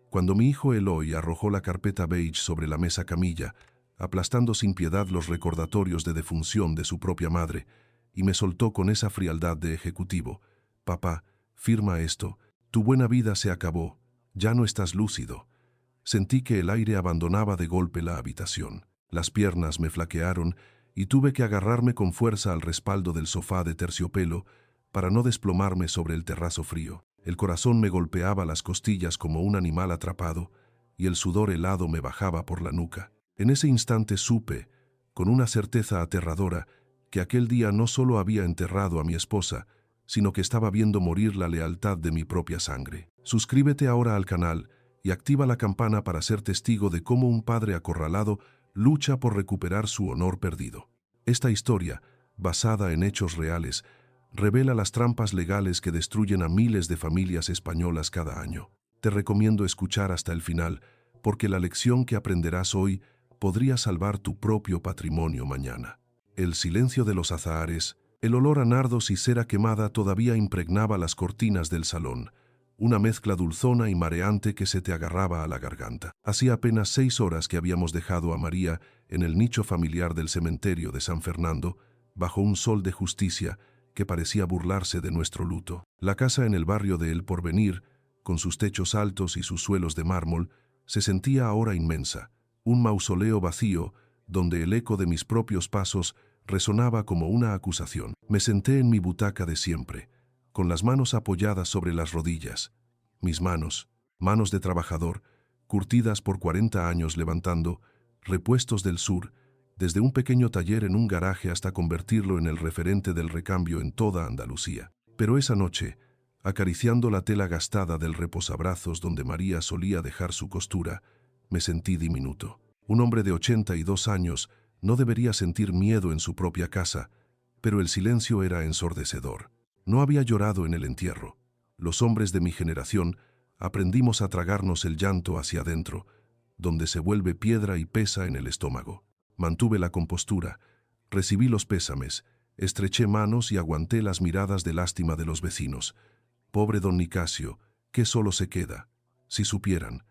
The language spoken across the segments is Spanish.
Cuando mi hijo Eloy arrojó la carpeta beige sobre la mesa camilla, aplastando sin piedad los recordatorios de defunción de su propia madre, y me soltó con esa frialdad de ejecutivo: «Papá, firma esto, tu buena vida se acabó, ya no estás lúcido». Sentí que el aire abandonaba de golpe la habitación. Las piernas me flaquearon y tuve que agarrarme con fuerza al respaldo del sofá de terciopelo para no desplomarme sobre el terrazo frío. El corazón me golpeaba las costillas como un animal atrapado y el sudor helado me bajaba por la nuca. En ese instante supe, con una certeza aterradora, que aquel día no solo había enterrado a mi esposa, sino que estaba viendo morir la lealtad de mi propia sangre. Suscríbete ahora al canal y activa la campana para ser testigo de cómo un padre acorralado lucha por recuperar su honor perdido. Esta historia, basada en hechos reales, revela las trampas legales que destruyen a miles de familias españolas cada año. Te recomiendo escuchar hasta el final, porque la lección que aprenderás hoy podría salvar tu propio patrimonio mañana. El silencio de los azahares, el olor a nardos y cera quemada todavía impregnaba las cortinas del salón, una mezcla dulzona y mareante que se te agarraba a la garganta. Hacía apenas 6 horas que habíamos dejado a María en el nicho familiar del cementerio de San Fernando, bajo un sol de justicia que parecía burlarse de nuestro luto. La casa en el barrio de El Porvenir, con sus techos altos y sus suelos de mármol, se sentía ahora inmensa, un mausoleo vacío donde el eco de mis propios pasos resonaba como una acusación. Me senté en mi butaca de siempre, con las manos apoyadas sobre las rodillas. Mis manos, manos de trabajador, curtidas por 40 años levantando repuestos del sur, desde un pequeño taller en un garaje hasta convertirlo en el referente del recambio en toda Andalucía. Pero esa noche, acariciando la tela gastada del reposabrazos donde María solía dejar su costura, me sentí diminuto. Un hombre de 82 años no debería sentir miedo en su propia casa, pero el silencio era ensordecedor. No había llorado en el entierro. Los hombres de mi generación aprendimos a tragarnos el llanto hacia adentro, donde se vuelve piedra y pesa en el estómago. Mantuve la compostura, recibí los pésames, estreché manos y aguanté las miradas de lástima de los vecinos. Pobre don Nicasio, ¿qué solo se queda? Si supieran,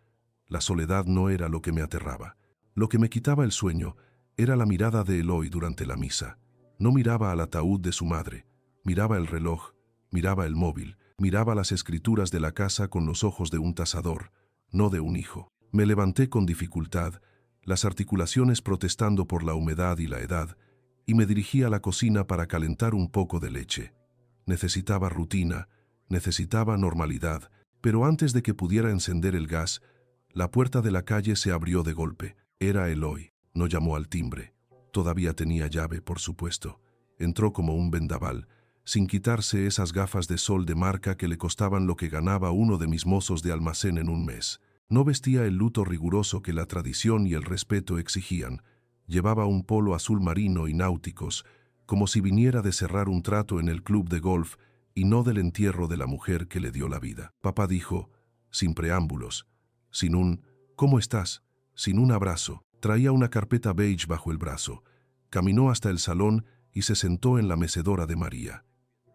la soledad no era lo que me aterraba. Lo que me quitaba el sueño era la mirada de Eloy durante la misa. No miraba al ataúd de su madre, miraba el reloj, miraba el móvil, miraba las escrituras de la casa con los ojos de un tasador, no de un hijo. Me levanté con dificultad, las articulaciones protestando por la humedad y la edad, y me dirigí a la cocina para calentar un poco de leche. Necesitaba rutina, necesitaba normalidad, pero antes de que pudiera encender el gas, la puerta de la calle se abrió de golpe. Era Eloy. No llamó al timbre. Todavía tenía llave, por supuesto. Entró como un vendaval, sin quitarse esas gafas de sol de marca que le costaban lo que ganaba uno de mis mozos de almacén en un mes. No vestía el luto riguroso que la tradición y el respeto exigían. Llevaba un polo azul marino y náuticos, como si viniera de cerrar un trato en el club de golf y no del entierro de la mujer que le dio la vida. Papá dijo, sin preámbulos, sin un «¿Cómo estás?», sin un abrazo. Traía una carpeta beige bajo el brazo. Caminó hasta el salón y se sentó en la mecedora de María.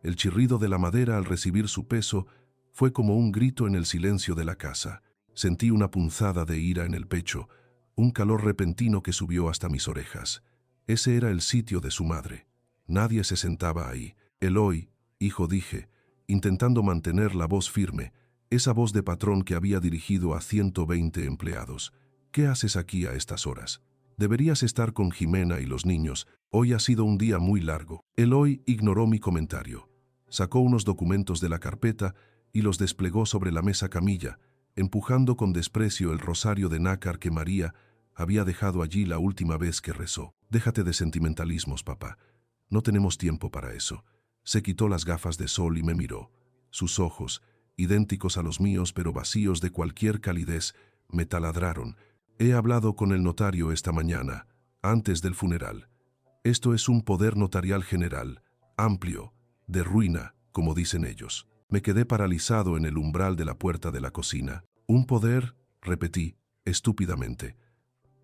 El chirrido de la madera al recibir su peso fue como un grito en el silencio de la casa. Sentí una punzada de ira en el pecho, un calor repentino que subió hasta mis orejas. Ese era el sitio de su madre. Nadie se sentaba ahí. Eloy, hijo, dije, intentando mantener la voz firme, esa voz de patrón que había dirigido a 120 empleados. ¿Qué haces aquí a estas horas? Deberías estar con Jimena y los niños. Hoy ha sido un día muy largo. Eloy ignoró mi comentario. Sacó unos documentos de la carpeta y los desplegó sobre la mesa camilla, empujando con desprecio el rosario de nácar que María había dejado allí la última vez que rezó. Déjate de sentimentalismos, papá. No tenemos tiempo para eso. Se quitó las gafas de sol y me miró. Sus ojos, idénticos a los míos pero vacíos de cualquier calidez, me taladraron. He hablado con el notario esta mañana, antes del funeral. Esto es un poder notarial general, amplio, de ruina, como dicen ellos. Me quedé paralizado en el umbral de la puerta de la cocina. ¿Un poder?, repetí, estúpidamente.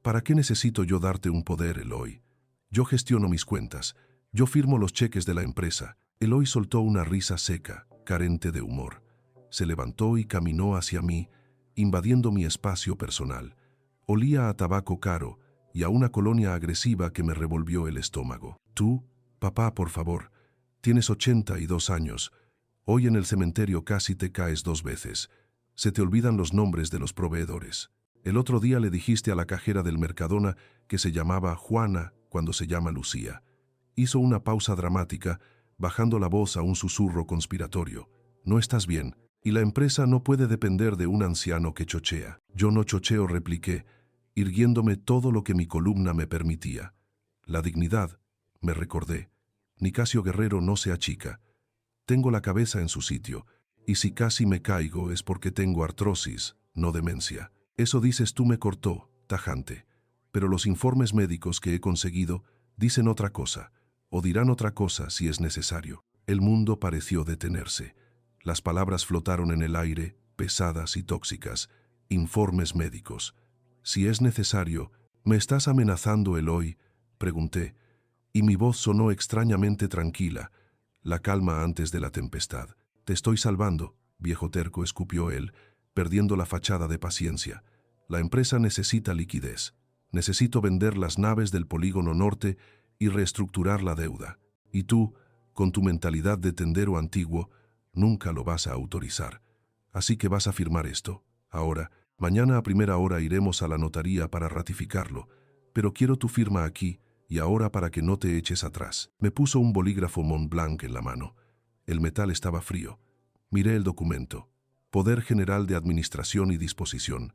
¿Para qué necesito yo darte un poder, Eloy? Yo gestiono mis cuentas. Yo firmo los cheques de la empresa. Eloy soltó una risa seca, carente de humor. Se levantó y caminó hacia mí, invadiendo mi espacio personal. Olía a tabaco caro y a una colonia agresiva que me revolvió el estómago. Tú, papá, por favor, tienes 82 años. Hoy en el cementerio casi te caes 2 veces. Se te olvidan los nombres de los proveedores. El otro día le dijiste a la cajera del Mercadona que se llamaba Juana cuando se llama Lucía. Hizo una pausa dramática, bajando la voz a un susurro conspiratorio. No estás bien, y la empresa no puede depender de un anciano que chochea. Yo no chocheo, repliqué, irguiéndome todo lo que mi columna me permitía. La dignidad, me recordé. Nicasio Guerrero no se achica. Tengo la cabeza en su sitio, y si casi me caigo es porque tengo artrosis, no demencia. Eso dices tú, me cortó, tajante. Pero los informes médicos que he conseguido dicen otra cosa, o dirán otra cosa si es necesario. El mundo pareció detenerse. Las palabras flotaron en el aire, pesadas y tóxicas. Informes médicos. Si es necesario, ¿me estás amenazando, Eloy?, pregunté, y mi voz sonó extrañamente tranquila, la calma antes de la tempestad. Te estoy salvando, viejo terco, escupió él, perdiendo la fachada de paciencia. La empresa necesita liquidez. Necesito vender las naves del polígono norte y reestructurar la deuda. Y tú, con tu mentalidad de tendero antiguo, nunca lo vas a autorizar. Así que vas a firmar esto. Ahora, mañana a primera hora iremos a la notaría para ratificarlo, pero quiero tu firma aquí y ahora para que no te eches atrás. Me puso un bolígrafo Montblanc en la mano. El metal estaba frío. Miré el documento. Poder General de Administración y Disposición.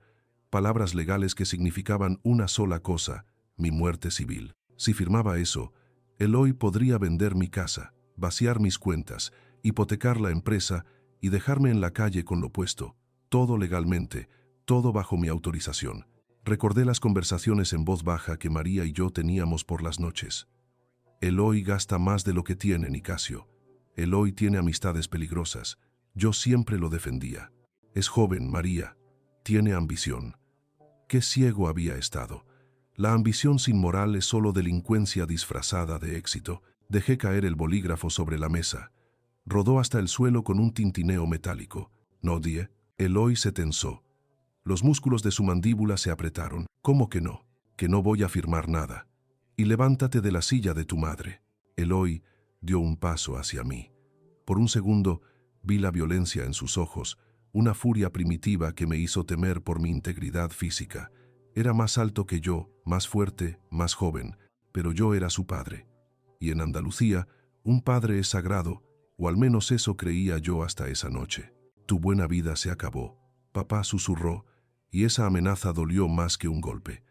Palabras legales que significaban una sola cosa, mi muerte civil. Si firmaba eso, Eloy podría vender mi casa, vaciar mis cuentas, hipotecar la empresa y dejarme en la calle con lo puesto. Todo legalmente, todo bajo mi autorización. Recordé las conversaciones en voz baja que María y yo teníamos por las noches. Eloy gasta más de lo que tiene, Nicasio. Eloy tiene amistades peligrosas. Yo siempre lo defendía. Es joven, María. Tiene ambición. Qué ciego había estado. La ambición sin moral es solo delincuencia disfrazada de éxito. Dejé caer el bolígrafo sobre la mesa. Rodó hasta el suelo con un tintineo metálico. No, die. Eloy se tensó. Los músculos de su mandíbula se apretaron. ¿Cómo que no? Que no voy a firmar nada. Y levántate de la silla de tu madre. Eloy dio un paso hacia mí. Por un segundo vi la violencia en sus ojos, una furia primitiva que me hizo temer por mi integridad física. Era más alto que yo, más fuerte, más joven, pero yo era su padre. Y en Andalucía, un padre es sagrado, o al menos eso creía yo hasta esa noche. Tu buena vida se acabó, papá susurró, y esa amenaza dolió más que un golpe.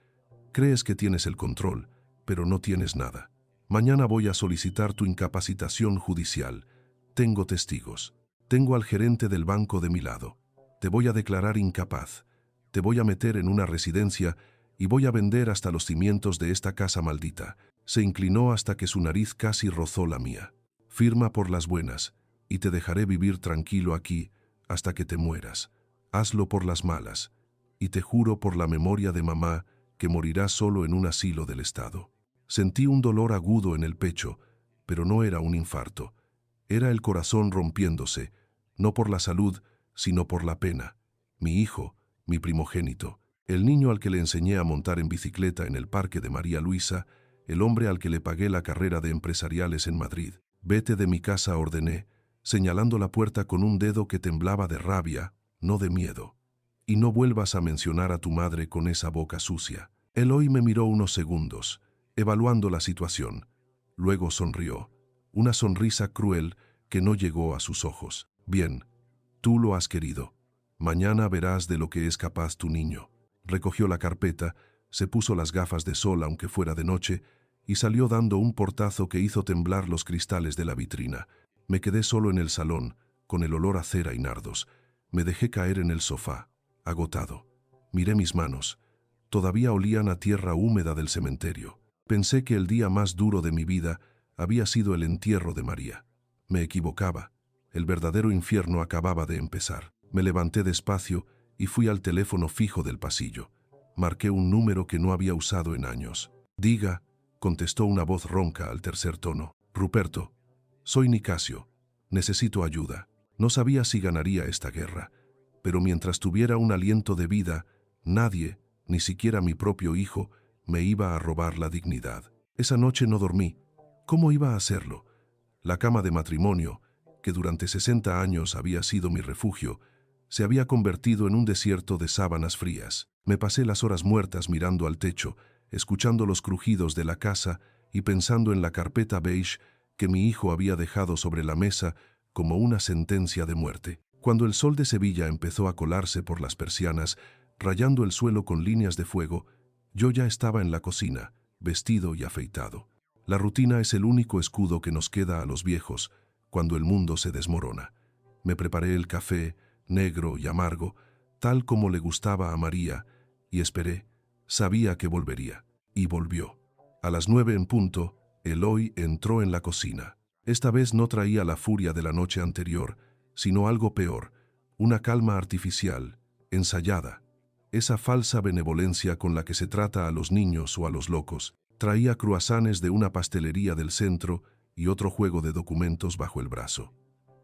Crees que tienes el control, pero no tienes nada. Mañana voy a solicitar tu incapacitación judicial. Tengo testigos. Tengo al gerente del banco de mi lado. Te voy a declarar incapaz. Te voy a meter en una residencia y voy a vender hasta los cimientos de esta casa maldita. Se inclinó hasta que su nariz casi rozó la mía. Firma por las buenas, y te dejaré vivir tranquilo aquí hasta que te mueras. Hazlo por las malas, y te juro por la memoria de mamá que morirás solo en un asilo del Estado. Sentí un dolor agudo en el pecho, pero no era un infarto. Era el corazón rompiéndose, no por la salud, sino por la pena. Mi hijo, mi primogénito, el niño al que le enseñé a montar en bicicleta en el parque de María Luisa, el hombre al que le pagué la carrera de empresariales en Madrid. Vete de mi casa, ordené, señalando la puerta con un dedo que temblaba de rabia, no de miedo. Y no vuelvas a mencionar a tu madre con esa boca sucia. Eloy me miró unos segundos, evaluando la situación. Luego sonrió, una sonrisa cruel que no llegó a sus ojos. Bien, tú lo has querido. Mañana verás de lo que es capaz tu niño. Recogió la carpeta, se puso las gafas de sol aunque fuera de noche, y salió dando un portazo que hizo temblar los cristales de la vitrina. Me quedé solo en el salón, con el olor a cera y nardos. Me dejé caer en el sofá, agotado. Miré mis manos. Todavía olían a tierra húmeda del cementerio. Pensé que el día más duro de mi vida había sido el entierro de María. Me equivocaba. El verdadero infierno acababa de empezar. Me levanté despacio y fui al teléfono fijo del pasillo. Marqué un número que no había usado en años. Diga, contestó una voz ronca al tercer tono. Ruperto, soy Nicasio. Necesito ayuda. No sabía si ganaría esta guerra, pero mientras tuviera un aliento de vida, nadie, ni siquiera mi propio hijo, me iba a robar la dignidad. Esa noche no dormí. ¿Cómo iba a hacerlo? La cama de matrimonio, que durante 60 años había sido mi refugio, se había convertido en un desierto de sábanas frías. Me pasé las horas muertas mirando al techo, escuchando los crujidos de la casa y pensando en la carpeta beige que mi hijo había dejado sobre la mesa como una sentencia de muerte. Cuando el sol de Sevilla empezó a colarse por las persianas, rayando el suelo con líneas de fuego, yo ya estaba en la cocina, vestido y afeitado. La rutina es el único escudo que nos queda a los viejos cuando el mundo se desmorona. Me preparé el café, negro y amargo, tal como le gustaba a María, y esperé. Sabía que volvería. Y volvió. A las 9 en punto, Eloy entró en la cocina. Esta vez no traía la furia de la noche anterior, sino algo peor, una calma artificial, ensayada. Esa falsa benevolencia con la que se trata a los niños o a los locos. Traía cruasanes de una pastelería del centro y otro juego de documentos bajo el brazo.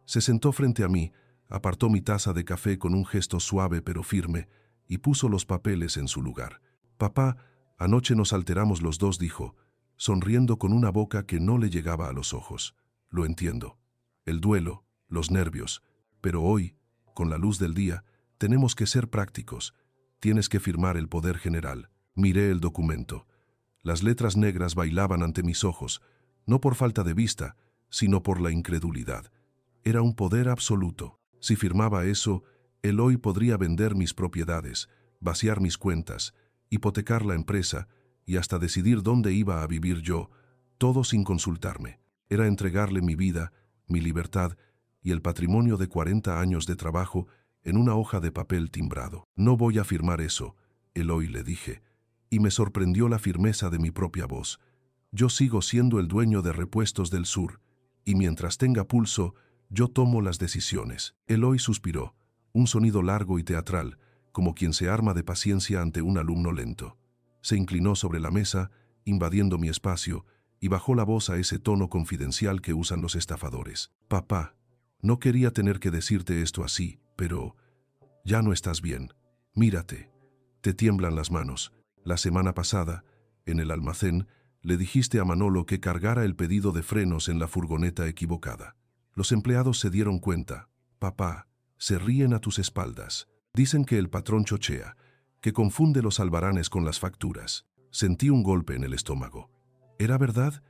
Se sentó frente a mí, apartó mi taza de café con un gesto suave pero firme y puso los papeles en su lugar. «Papá, anoche nos alteramos los dos», dijo, sonriendo con una boca que no le llegaba a los ojos. «Lo entiendo. El duelo, los nervios. Pero hoy, con la luz del día, tenemos que ser prácticos. Tienes que firmar el poder general». Miré el documento. Las letras negras bailaban ante mis ojos, no por falta de vista, sino por la incredulidad. Era un poder absoluto. Si firmaba eso, Eloy podría vender mis propiedades, vaciar mis cuentas, hipotecar la empresa y hasta decidir dónde iba a vivir yo, todo sin consultarme. Era entregarle mi vida, mi libertad y el patrimonio de 40 años de trabajo en una hoja de papel timbrado. «No voy a firmar eso», Eloy, le dije, y me sorprendió la firmeza de mi propia voz. «Yo sigo siendo el dueño de Repuestos del Sur, y mientras tenga pulso, yo tomo las decisiones». Eloy suspiró, un sonido largo y teatral, como quien se arma de paciencia ante un alumno lento. Se inclinó sobre la mesa, invadiendo mi espacio, y bajó la voz a ese tono confidencial que usan los estafadores. «Papá, no quería tener que decirte esto así, pero ya no estás bien. Mírate. Te tiemblan las manos. La semana pasada, en el almacén, le dijiste a Manolo que cargara el pedido de frenos en la furgoneta equivocada. Los empleados se dieron cuenta. Papá, se ríen a tus espaldas. Dicen que el patrón chochea, que confunde los albaranes con las facturas». Sentí un golpe en el estómago. ¿Era verdad?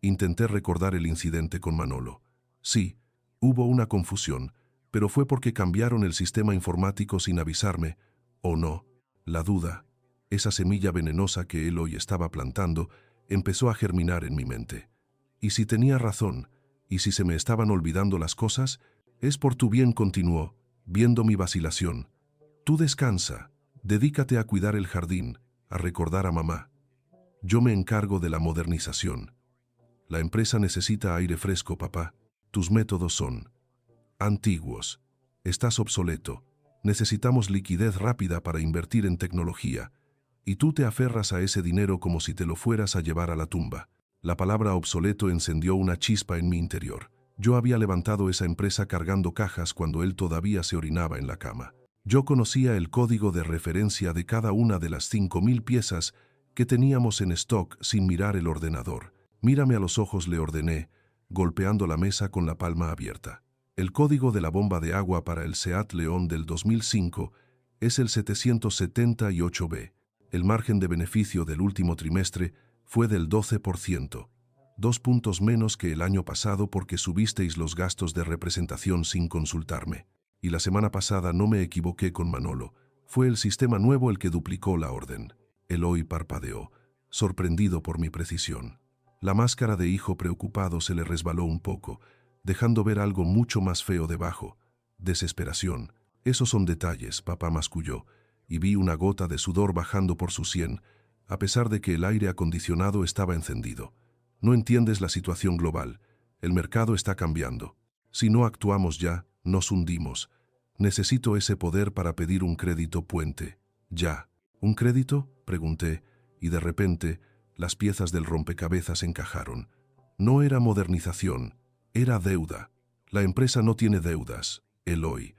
Intenté recordar el incidente con Manolo. Sí, hubo una confusión, pero fue porque cambiaron el sistema informático sin avisarme, ¿o no? La duda, esa semilla venenosa que Eloy estaba plantando, empezó a germinar en mi mente. ¿Y si tenía razón? ¿Y si se me estaban olvidando las cosas? «Es por tu bien», continuó, viendo mi vacilación. «Tú descansa, dedícate a cuidar el jardín, a recordar a mamá. Yo me encargo de la modernización. La empresa necesita aire fresco, papá. Tus métodos son antiguos. Estás obsoleto. Necesitamos liquidez rápida para invertir en tecnología. Y tú te aferras a ese dinero como si te lo fueras a llevar a la tumba». La palabra obsoleto encendió una chispa en mi interior. Yo había levantado esa empresa cargando cajas cuando él todavía se orinaba en la cama. Yo conocía el código de referencia de cada una de las 5.000 piezas que teníamos en stock sin mirar el ordenador. «Mírame a los ojos», le ordené, golpeando la mesa con la palma abierta. «El código de la bomba de agua para el Seat León del 2005 es el 778B. El margen de beneficio del último trimestre fue del 12%, 2 puntos menos que el año pasado porque subisteis los gastos de representación sin consultarme. Y la semana pasada no me equivoqué con Manolo. Fue el sistema nuevo el que duplicó la orden». Eloy parpadeó, sorprendido por mi precisión. La máscara de hijo preocupado se le resbaló un poco, dejando ver algo mucho más feo debajo. Desesperación. «Esos son detalles», papá masculló, y vi una gota de sudor bajando por su sien, a pesar de que el aire acondicionado estaba encendido. «Noentiendes la situación global. El mercado está cambiando. Si no actuamos ya, nos hundimos. Necesito ese poder para pedir un crédito puente. Ya». «¿Un crédito?», pregunté, y de repente las piezas del rompecabezas encajaron. No era modernización, era deuda. La empresa no tiene deudas, Eloy.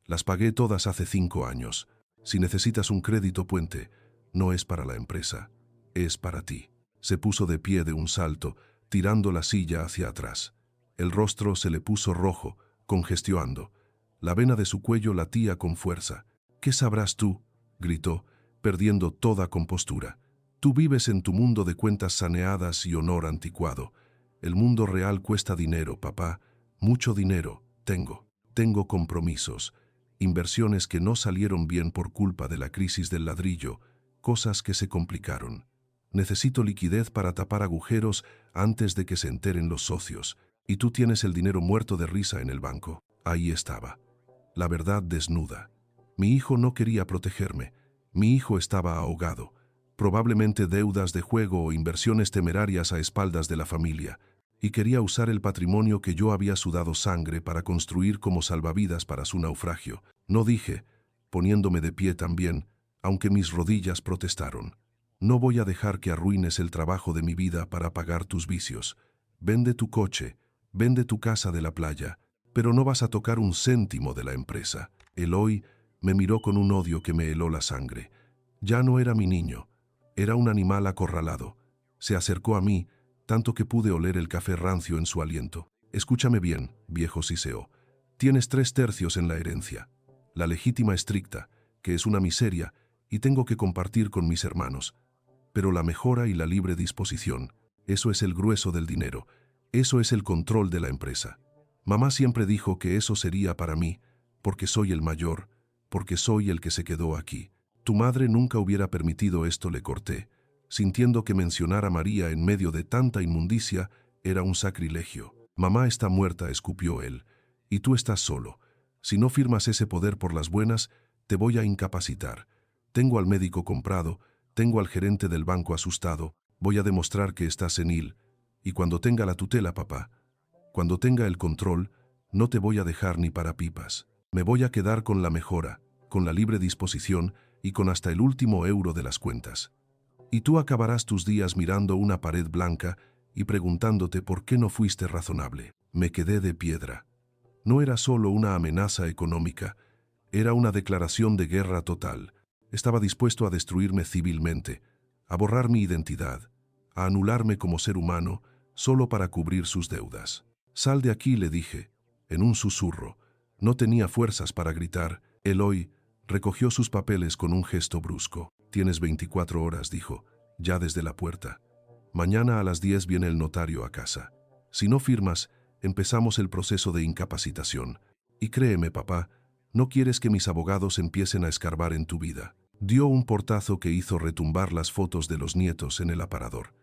Las pagué todas hace 5 años. Si necesitas un crédito puente, no es para la empresa, es para ti. Se puso de pie de un salto, tirando la silla hacia atrás. El rostro se le puso rojo, congestionando. La vena de su cuello latía con fuerza. ¿Qué sabrás tú?, gritó, perdiendo toda compostura. Tú vives en tu mundo de cuentas saneadas y honor anticuado. El mundo real cuesta dinero, papá. Mucho dinero. Tengo compromisos. Inversiones que no salieron bien por culpa de la crisis del ladrillo. Cosas que se complicaron. Necesito liquidez para tapar agujeros antes de que se enteren los socios. Y tú tienes el dinero muerto de risa en el banco. Ahí estaba. La verdad desnuda. Mi hijo no quería protegerme. Mi hijo estaba ahogado. Probablemente deudas de juego o inversiones temerarias a espaldas de la familia. Y quería usar el patrimonio que yo había sudado sangre para construir como salvavidas para su naufragio. No dije, poniéndome de pie también, aunque mis rodillas protestaron. No voy a dejar que arruines el trabajo de mi vida para pagar tus vicios. Vende tu coche, vende tu casa de la playa, pero no vas a tocar un céntimo de la empresa. Eloy me miró con un odio que me heló la sangre. Ya no era mi niño, era un animal acorralado. Se acercó a mí, tanto que pude oler el café rancio en su aliento. Escúchame bien, viejo siseo. Tienes 3/3 en la herencia. La legítima estricta, que es una miseria, y tengo que compartir con mis hermanos. Pero la mejora y la libre disposición, eso es el grueso del dinero, eso es el control de la empresa. Mamá siempre dijo que eso sería para mí, porque soy el mayor, porque soy el que se quedó aquí. Tu madre nunca hubiera permitido esto, le corté, sintiendo que mencionar a María en medio de tanta inmundicia era un sacrilegio. Mamá está muerta, escupió él, y tú estás solo. Si no firmas ese poder por las buenas, te voy a incapacitar. Tengo al médico comprado, tengo al gerente del banco asustado, voy a demostrar que estás senil, y cuando tenga la tutela, papá, cuando tenga el control, no te voy a dejar ni para pipas. Me voy a quedar con la mejora, con la libre disposición y con hasta el último euro de las cuentas. Y tú acabarás tus días mirando una pared blanca y preguntándote por qué no fuiste razonable. Me quedé de piedra. No era solo una amenaza económica, era una declaración de guerra total. Estaba dispuesto a destruirme civilmente, a borrar mi identidad, a anularme como ser humano, solo para cubrir sus deudas. Sal de aquí, le dije, en un susurro. No tenía fuerzas para gritar. Eloy recogió sus papeles con un gesto brusco. Tienes 24 horas, dijo, ya desde la puerta. Mañana a las 10 viene el notario a casa. Si no firmas, empezamos el proceso de incapacitación. Y créeme, papá, no quieres que mis abogados empiecen a escarbar en tu vida. Dio un portazo que hizo retumbar las fotos de los nietos en el aparador.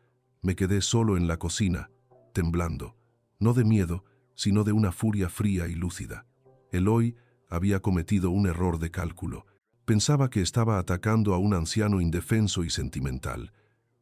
Me quedé solo en la cocina, temblando, no de miedo, sino de una furia fría y lúcida. Eloy había cometido un error de cálculo. Pensaba que estaba atacando a un anciano indefenso y sentimental.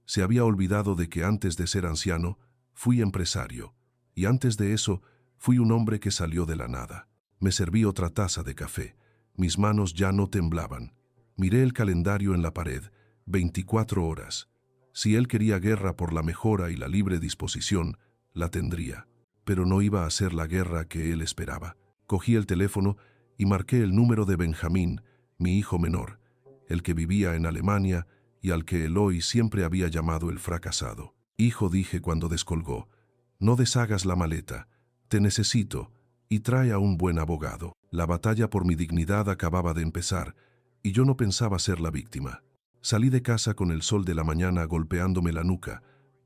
Se había olvidado de que antes de ser anciano, fui empresario, y antes de eso, fui un hombre que salió de la nada. Me serví otra taza de café. Mis manos ya no temblaban. Miré el calendario en la pared, 24 horas. Si él quería guerra por la mejora y la libre disposición, la tendría. Pero no iba a ser la guerra que él esperaba. Cogí el teléfono y marqué el número de Benjamín, mi hijo menor, el que vivía en Alemania y al que Eloy siempre había llamado el fracasado. Hijo, dije cuando descolgó, no deshagas la maleta. Te necesito y trae a un buen abogado. La batalla por mi dignidad acababa de empezar y yo no pensaba ser la víctima. Salí de casa con el sol de la mañana golpeándome la nuca,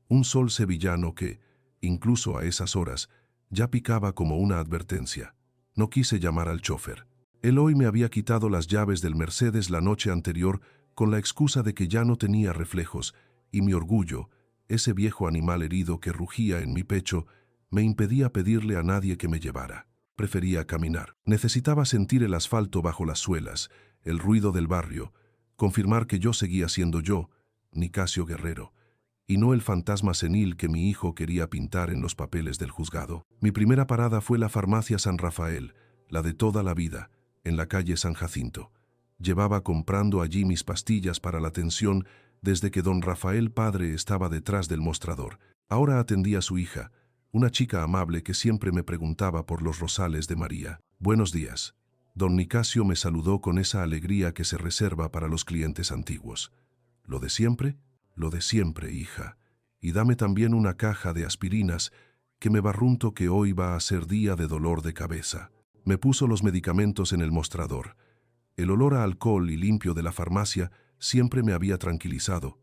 un sol sevillano que, incluso a esas horas, ya picaba como una advertencia. No quise llamar al chofer. Eloy me había quitado las llaves del Mercedes la noche anterior con la excusa de que ya no tenía reflejos, y mi orgullo, ese viejo animal herido que rugía en mi pecho, me impedía pedirle a nadie que me llevara. Prefería caminar. Necesitaba sentir el asfalto bajo las suelas, el ruido del barrio, confirmar que yo seguía siendo yo, Nicasio Guerrero, y no el fantasma senil que mi hijo quería pintar en los papeles del juzgado. Mi primera parada fue la farmacia San Rafael, la de toda la vida, en la calle San Jacinto. Llevaba comprando allí mis pastillas para la tensión desde que don Rafael padre estaba detrás del mostrador. Ahora atendía a su hija, una chica amable que siempre me preguntaba por los rosales de María. Buenos días. Don Nicasio me saludó con esa alegría que se reserva para los clientes antiguos. ¿Lo de siempre? Lo de siempre, hija. Y dame también una caja de aspirinas, que me barrunto que hoy va a ser día de dolor de cabeza. Me puso los medicamentos en el mostrador. El olor a alcohol y limpio de la farmacia siempre me había tranquilizado,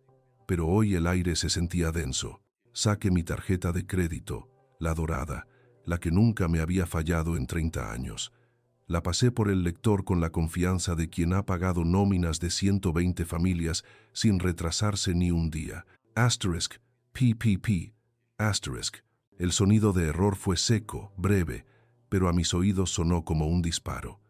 pero hoy el aire se sentía denso. Saqué mi tarjeta de crédito, la dorada, la que nunca me había fallado en 30 años. La pasé por el lector con la confianza de quien ha pagado nóminas de 120 familias sin retrasarse ni un día. Asterisk, PPP, asterisk. El sonido de error fue seco, breve, pero a mis oídos sonó como un disparo.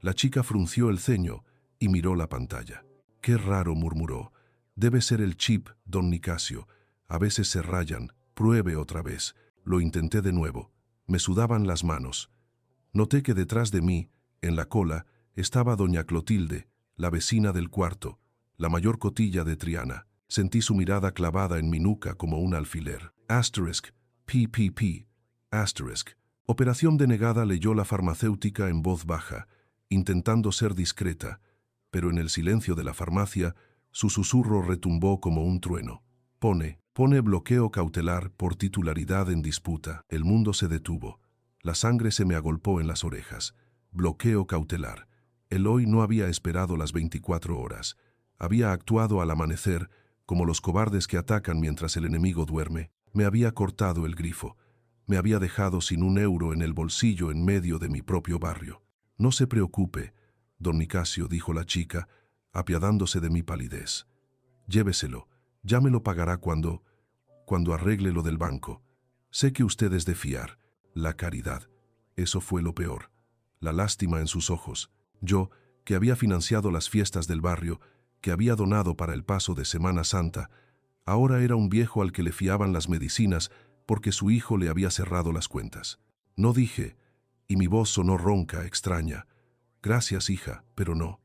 La chica frunció el ceño y miró la pantalla. «Qué raro», murmuró. «Debe ser el chip, don Nicasio. A veces se rayan. Pruebe otra vez». Lo intenté de nuevo. Me sudaban las manos. Noté que detrás de mí, en la cola, estaba doña Clotilde, la vecina del cuarto, la mayor cotilla de Triana. Sentí su mirada clavada en mi nuca como un alfiler. Asterisk, PPP, asterisk. Operación denegada, leyó la farmacéutica en voz baja, intentando ser discreta, pero en el silencio de la farmacia, su susurro retumbó como un trueno. Pone bloqueo cautelar por titularidad en disputa. El mundo se detuvo. La sangre se me agolpó en las orejas. Bloqueo cautelar. Eloy no había esperado las 24 horas. Había actuado al amanecer, como los cobardes que atacan mientras el enemigo duerme. Me había cortado el grifo. Me había dejado sin un euro en el bolsillo en medio de mi propio barrio. «No se preocupe, don Nicasio», dijo la chica, apiadándose de mi palidez. «Lléveselo. Ya me lo pagará cuando arregle lo del banco. Sé que usted es de fiar». La caridad. Eso fue lo peor. La lástima en sus ojos. Yo, que había financiado las fiestas del barrio, que había donado para el paso de Semana Santa, ahora era un viejo al que le fiaban las medicinas porque su hijo le había cerrado las cuentas. No dije, y mi voz sonó ronca, extraña. «Gracias, hija, pero no.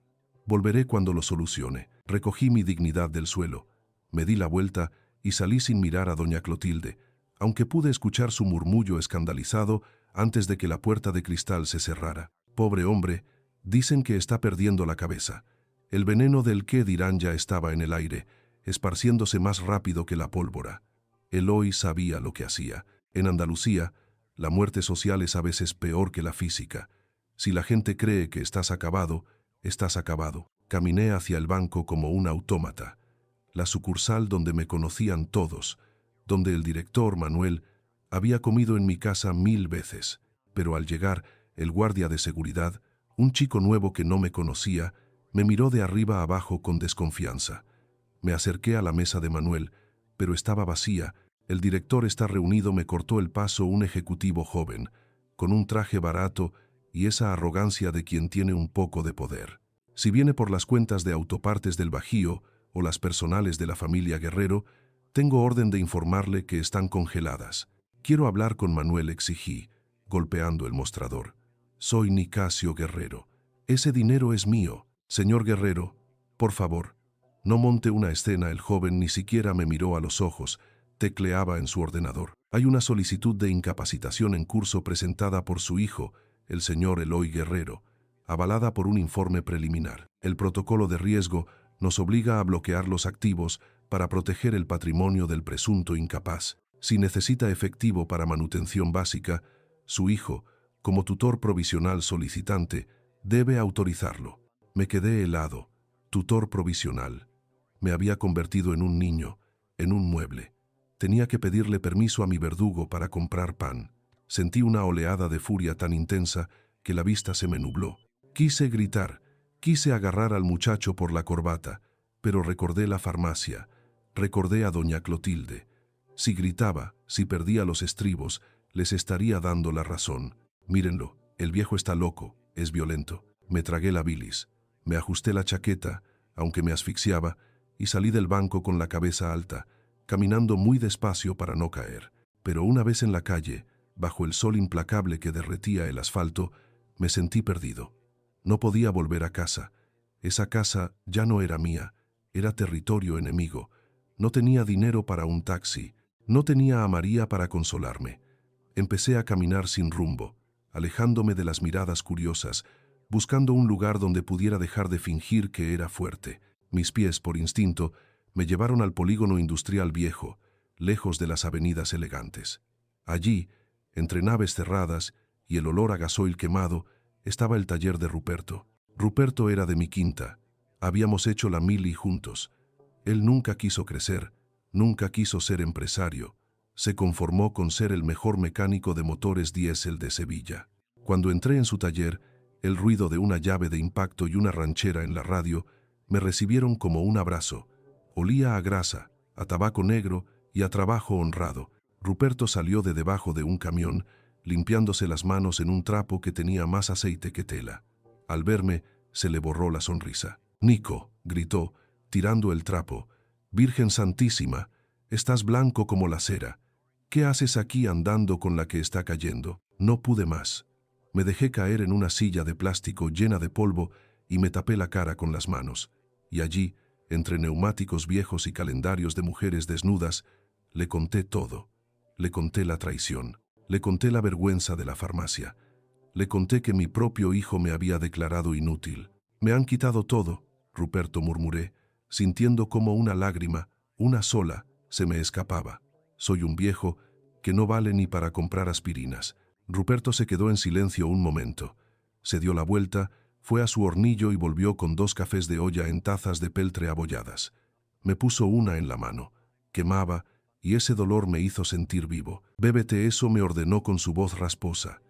Volveré cuando lo solucione». Recogí mi dignidad del suelo. Me di la vuelta y salí sin mirar a doña Clotilde, aunque pude escuchar su murmullo escandalizado antes de que la puerta de cristal se cerrara. «Pobre hombre, dicen que está perdiendo la cabeza». El veneno del qué dirán ya estaba en el aire, esparciéndose más rápido que la pólvora. Eloy sabía lo que hacía. En Andalucía, la muerte social es a veces peor que la física. Si la gente cree que estás acabado, estás acabado. Caminé hacia el banco como un autómata. La sucursal donde me conocían todos, donde el director, Manuel, había comido en mi casa 1000 veces. Pero al llegar, el guardia de seguridad, un chico nuevo que no me conocía, me miró de arriba abajo con desconfianza. Me acerqué a la mesa de Manuel, pero estaba vacía. El director está reunido, me cortó el paso un ejecutivo joven, con un traje barato y esa arrogancia de quien tiene un poco de poder. Si viene por las cuentas de Autopartes del Bajío o las personales de la familia Guerrero, tengo orden de informarle que están congeladas. «Quiero hablar con Manuel», exigí, golpeando el mostrador. «Soy Nicasio Guerrero. Ese dinero es mío. Señor Guerrero, por favor». No monte una escena, el joven ni siquiera me miró a los ojos, tecleaba en su ordenador. «Hay una solicitud de incapacitación en curso presentada por su hijo, el señor Eloy Guerrero, avalada por un informe preliminar. El protocolo de riesgo nos obliga a bloquear los activos para proteger el patrimonio del presunto incapaz. Si necesita efectivo para manutención básica, su hijo, como tutor provisional solicitante, debe autorizarlo». Me quedé helado. Tutor provisional. Me había convertido en un niño, en un mueble. Tenía que pedirle permiso a mi verdugo para comprar pan. Sentí una oleada de furia tan intensa que la vista se me nubló. Quise gritar, quise agarrar al muchacho por la corbata, pero recordé la farmacia, recordé a doña Clotilde. Si gritaba, si perdía los estribos, les estaría dando la razón. «Mírenlo, el viejo está loco, es violento». Me tragué la bilis, me ajusté la chaqueta, aunque me asfixiaba, y salí del banco con la cabeza alta, caminando muy despacio para no caer. Pero una vez en la calle, bajo el sol implacable que derretía el asfalto, me sentí perdido. No podía volver a casa. Esa casa ya no era mía, era territorio enemigo. No tenía dinero para un taxi, no tenía a María para consolarme. Empecé a caminar sin rumbo, alejándome de las miradas curiosas, buscando un lugar donde pudiera dejar de fingir que era fuerte. Mis pies, por instinto, me llevaron al polígono industrial viejo, lejos de las avenidas elegantes. Allí, entre naves cerradas y el olor a gasoil quemado, estaba el taller de Ruperto. Ruperto era de mi quinta. Habíamos hecho la mili juntos. Él nunca quiso crecer, nunca quiso ser empresario. Se conformó con ser el mejor mecánico de motores diésel de Sevilla. Cuando entré en su taller, el ruido de una llave de impacto y una ranchera en la radio me recibieron como un abrazo. Olía a grasa, a tabaco negro y a trabajo honrado. Ruperto salió de debajo de un camión, limpiándose las manos en un trapo que tenía más aceite que tela. Al verme, se le borró la sonrisa. «Nico», gritó, tirando el trapo. «Virgen Santísima, estás blanco como la cera. ¿Qué haces aquí andando con la que está cayendo?» No pude más. Me dejé caer en una silla de plástico llena de polvo y me tapé la cara con las manos. Y allí, entre neumáticos viejos y calendarios de mujeres desnudas, le conté todo. Le conté la traición. Le conté la vergüenza de la farmacia. Le conté que mi propio hijo me había declarado inútil. «Me han quitado todo», Ruperto murmuré, sintiendo como una lágrima, una sola, se me escapaba. «Soy un viejo que no vale ni para comprar aspirinas». Ruperto se quedó en silencio un momento. Se dio la vuelta, fue a su hornillo y volvió con 2 cafés de olla en tazas de peltre abolladas. Me puso una en la mano. Quemaba, y ese dolor me hizo sentir vivo. «Bébete eso», me ordenó con su voz rasposa.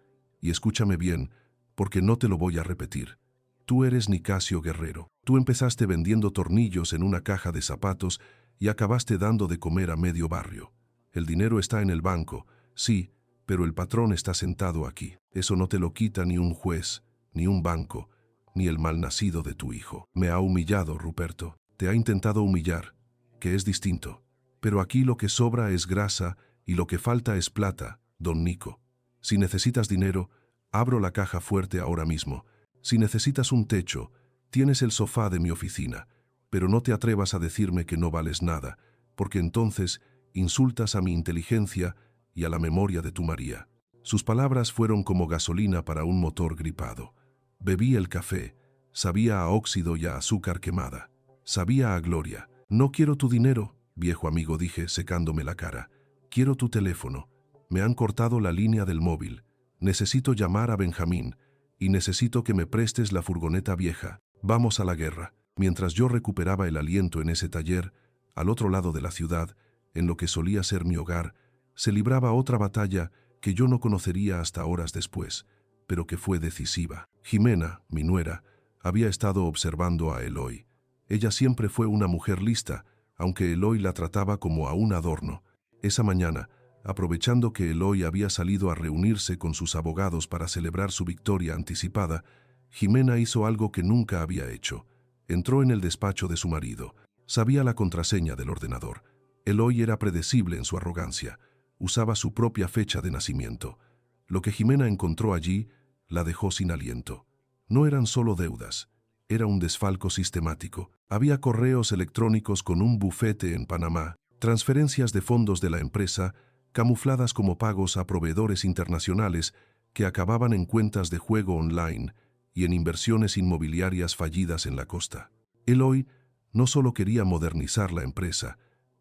«Y escúchame bien, porque no te lo voy a repetir. Tú eres Nicasio Guerrero. Tú empezaste vendiendo tornillos en una caja de zapatos y acabaste dando de comer a medio barrio. El dinero está en el banco, sí, pero el patrón está sentado aquí. Eso no te lo quita ni un juez, ni un banco, ni el malnacido de tu hijo. Me ha humillado, Ruperto. Te ha intentado humillar, que es distinto. Pero aquí lo que sobra es grasa y lo que falta es plata, don Nico. Si necesitas dinero, abro la caja fuerte ahora mismo. Si necesitas un techo, tienes el sofá de mi oficina. Pero no te atrevas a decirme que no vales nada, porque entonces insultas a mi inteligencia y a la memoria de tu María». Sus palabras fueron como gasolina para un motor gripado. Bebí el café. Sabía a óxido y a azúcar quemada. Sabía a gloria. «No quiero tu dinero, viejo amigo», dije, secándome la cara. «Quiero tu teléfono. Me han cortado la línea del móvil. Necesito llamar a Benjamín y necesito que me prestes la furgoneta vieja. Vamos a la guerra». Mientras yo recuperaba el aliento en ese taller, al otro lado de la ciudad, en lo que solía ser mi hogar, se libraba otra batalla que yo no conocería hasta horas después, pero que fue decisiva. Jimena, mi nuera, había estado observando a Eloy. Ella siempre fue una mujer lista, aunque Eloy la trataba como a un adorno. Esa mañana, aprovechando que Eloy había salido a reunirse con sus abogados para celebrar su victoria anticipada, Jimena hizo algo que nunca había hecho. Entró en el despacho de su marido. Sabía la contraseña del ordenador. Eloy era predecible en su arrogancia. Usaba su propia fecha de nacimiento. Lo que Jimena encontró allí la dejó sin aliento. No eran solo deudas. Era un desfalco sistemático. Había correos electrónicos con un bufete en Panamá, transferencias de fondos de la empresa, camufladas como pagos a proveedores internacionales que acababan en cuentas de juego online y en inversiones inmobiliarias fallidas en la costa. Eloy no solo quería modernizar la empresa,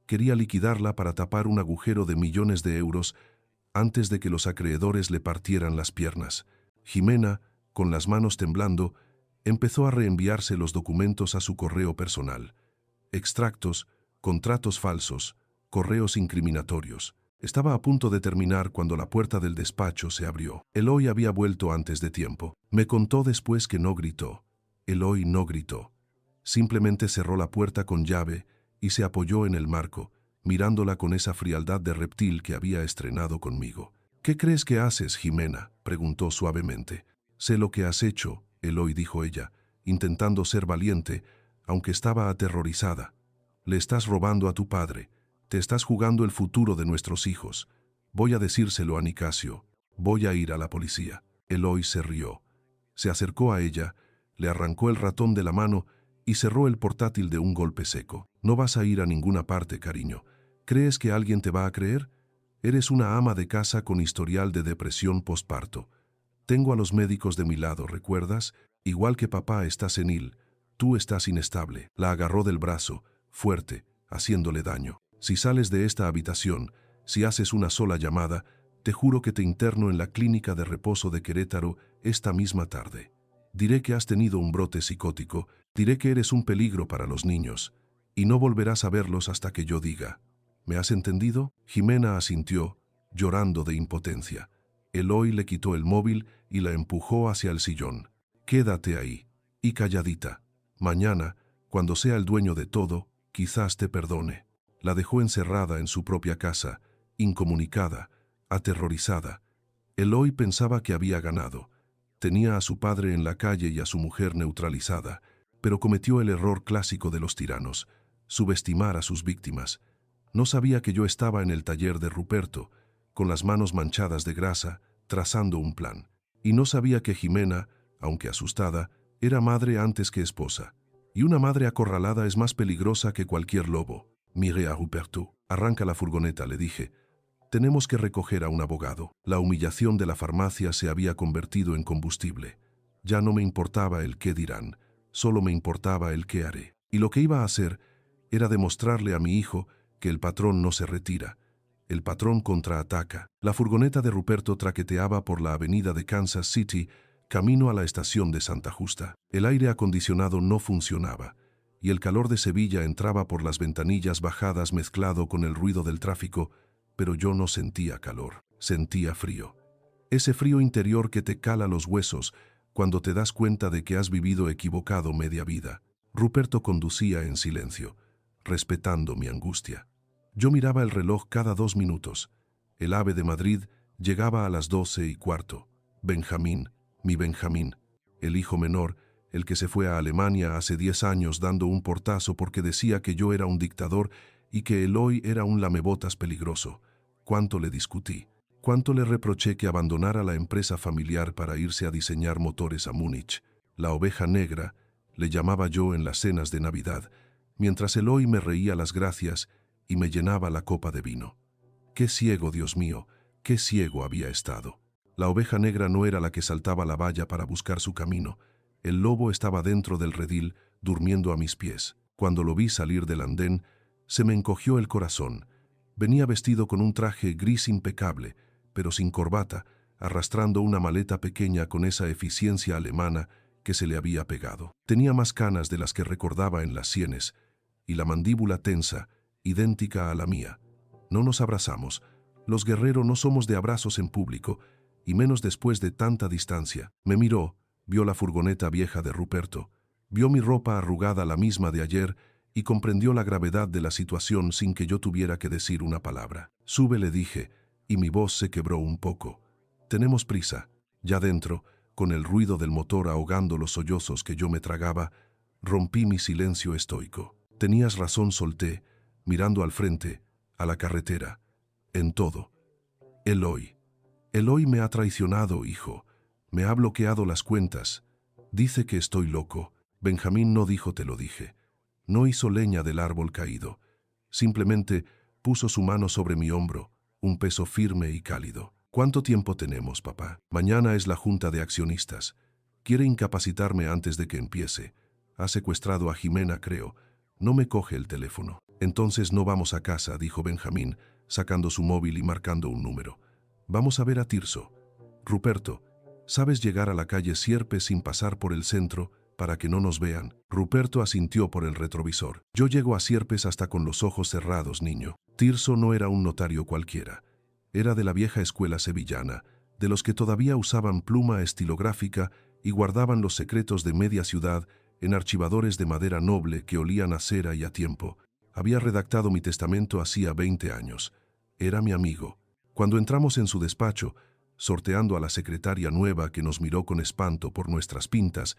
quería liquidarla para tapar un agujero de millones de euros antes de que los acreedores le partieran las piernas. Jimena, con las manos temblando, empezó a reenviarse los documentos a su correo personal. Extractos, contratos falsos, correos incriminatorios. Estaba a punto de terminar cuando la puerta del despacho se abrió. Eloy había vuelto antes de tiempo. Me contó después que no gritó. Eloy no gritó. Simplemente cerró la puerta con llave y se apoyó en el marco, mirándola con esa frialdad de reptil que había estrenado conmigo. «¿Qué crees que haces, Jimena?», preguntó suavemente. «Sé lo que has hecho», Eloy, dijo ella, intentando ser valiente, aunque estaba aterrorizada. «Le estás robando a tu padre. Te estás jugando el futuro de nuestros hijos. Voy a decírselo a Nicasio. Voy a ir a la policía». Eloy se rió. Se acercó a ella, le arrancó el ratón de la mano y cerró el portátil de un golpe seco. «No vas a ir a ninguna parte, cariño. ¿Crees que alguien te va a creer? Eres una ama de casa con historial de depresión posparto. Tengo a los médicos de mi lado, ¿recuerdas? Igual que papá está senil, tú estás inestable. La agarró del brazo, fuerte, haciéndole daño. Si sales de esta habitación, si haces una sola llamada, te juro que te interno en la clínica de reposo de Querétaro esta misma tarde. Diré que has tenido un brote psicótico, diré que eres un peligro para los niños, y no volverás a verlos hasta que yo diga. ¿Me has entendido? Jimena asintió, llorando de impotencia. Eloy le quitó el móvil y la empujó hacia el sillón. Quédate ahí, y calladita. Mañana, cuando sea el dueño de todo, quizás te perdone. La dejó encerrada en su propia casa, incomunicada, aterrorizada. Eloy pensaba que había ganado. Tenía a su padre en la calle y a su mujer neutralizada, pero cometió el error clásico de los tiranos, subestimar a sus víctimas. No sabía que yo estaba en el taller de Ruperto, con las manos manchadas de grasa, trazando un plan. Y no sabía que Jimena, aunque asustada, era madre antes que esposa. Y una madre acorralada es más peligrosa que cualquier lobo. Miré a Ruperto. Arranca la furgoneta, le dije. Tenemos que recoger a un abogado. La humillación de la farmacia se había convertido en combustible. Ya no me importaba el qué dirán, solo me importaba el qué haré. Y lo que iba a hacer era demostrarle a mi hijo que el patrón no se retira. El patrón contraataca. La furgoneta de Ruperto traqueteaba por la avenida de Kansas City, camino a la estación de Santa Justa. El aire acondicionado no funcionaba, y el calor de Sevilla entraba por las ventanillas bajadas mezclado con el ruido del tráfico, pero yo no sentía calor, sentía frío. Ese frío interior que te cala los huesos cuando te das cuenta de que has vivido equivocado media vida. Ruperto conducía en silencio, respetando mi angustia. Yo miraba el reloj cada 2 minutos. El AVE de Madrid llegaba a las 12:15. Benjamín, mi Benjamín, el hijo menor, el que se fue a Alemania hace 10 años dando un portazo porque decía que yo era un dictador y que Eloy era un lamebotas peligroso. ¿Cuánto le discutí? ¿Cuánto le reproché que abandonara la empresa familiar para irse a diseñar motores a Múnich? La oveja negra, le llamaba yo en las cenas de Navidad, mientras Eloy me reía las gracias y me llenaba la copa de vino. Qué ciego, Dios mío, qué ciego había estado. La oveja negra no era la que saltaba la valla para buscar su camino. El lobo estaba dentro del redil, durmiendo a mis pies. Cuando lo vi salir del andén, se me encogió el corazón. Venía vestido con un traje gris impecable, pero sin corbata, arrastrando una maleta pequeña con esa eficiencia alemana que se le había pegado. Tenía más canas de las que recordaba en las sienes, y la mandíbula tensa, idéntica a la mía. No nos abrazamos. Los guerreros no somos de abrazos en público, y menos después de tanta distancia. Me miró, vio la furgoneta vieja de Ruperto, vio mi ropa arrugada la misma de ayer y comprendió la gravedad de la situación sin que yo tuviera que decir una palabra. Sube, le dije, y mi voz se quebró un poco. Tenemos prisa. Ya dentro, con el ruido del motor ahogando los sollozos que yo me tragaba, rompí mi silencio estoico. Tenías razón, solté, mirando al frente, a la carretera, en todo. Eloy. Eloy me ha traicionado, hijo. Me ha bloqueado las cuentas. Dice que estoy loco. Benjamín no dijo te lo dije. No hizo leña del árbol caído. Simplemente puso su mano sobre mi hombro, un peso firme y cálido. ¿Cuánto tiempo tenemos, papá? Mañana es la junta de accionistas. Quiere incapacitarme antes de que empiece. Ha secuestrado a Jimena, creo. No me coge el teléfono. Entonces no vamos a casa, dijo Benjamín, sacando su móvil y marcando un número. Vamos a ver a Tirso. Ruperto, ¿sabes llegar a la calle Sierpe sin pasar por el centro para que no nos vean? Ruperto asintió por el retrovisor. Yo llego a Sierpes hasta con los ojos cerrados, niño. Tirso no era un notario cualquiera. Era de la vieja escuela sevillana, de los que todavía usaban pluma estilográfica y guardaban los secretos de media ciudad en archivadores de madera noble que olían a cera y a tiempo. Había redactado mi testamento hacía 20 años. Era mi amigo. Cuando entramos en su despacho, sorteando a la secretaria nueva que nos miró con espanto por nuestras pintas,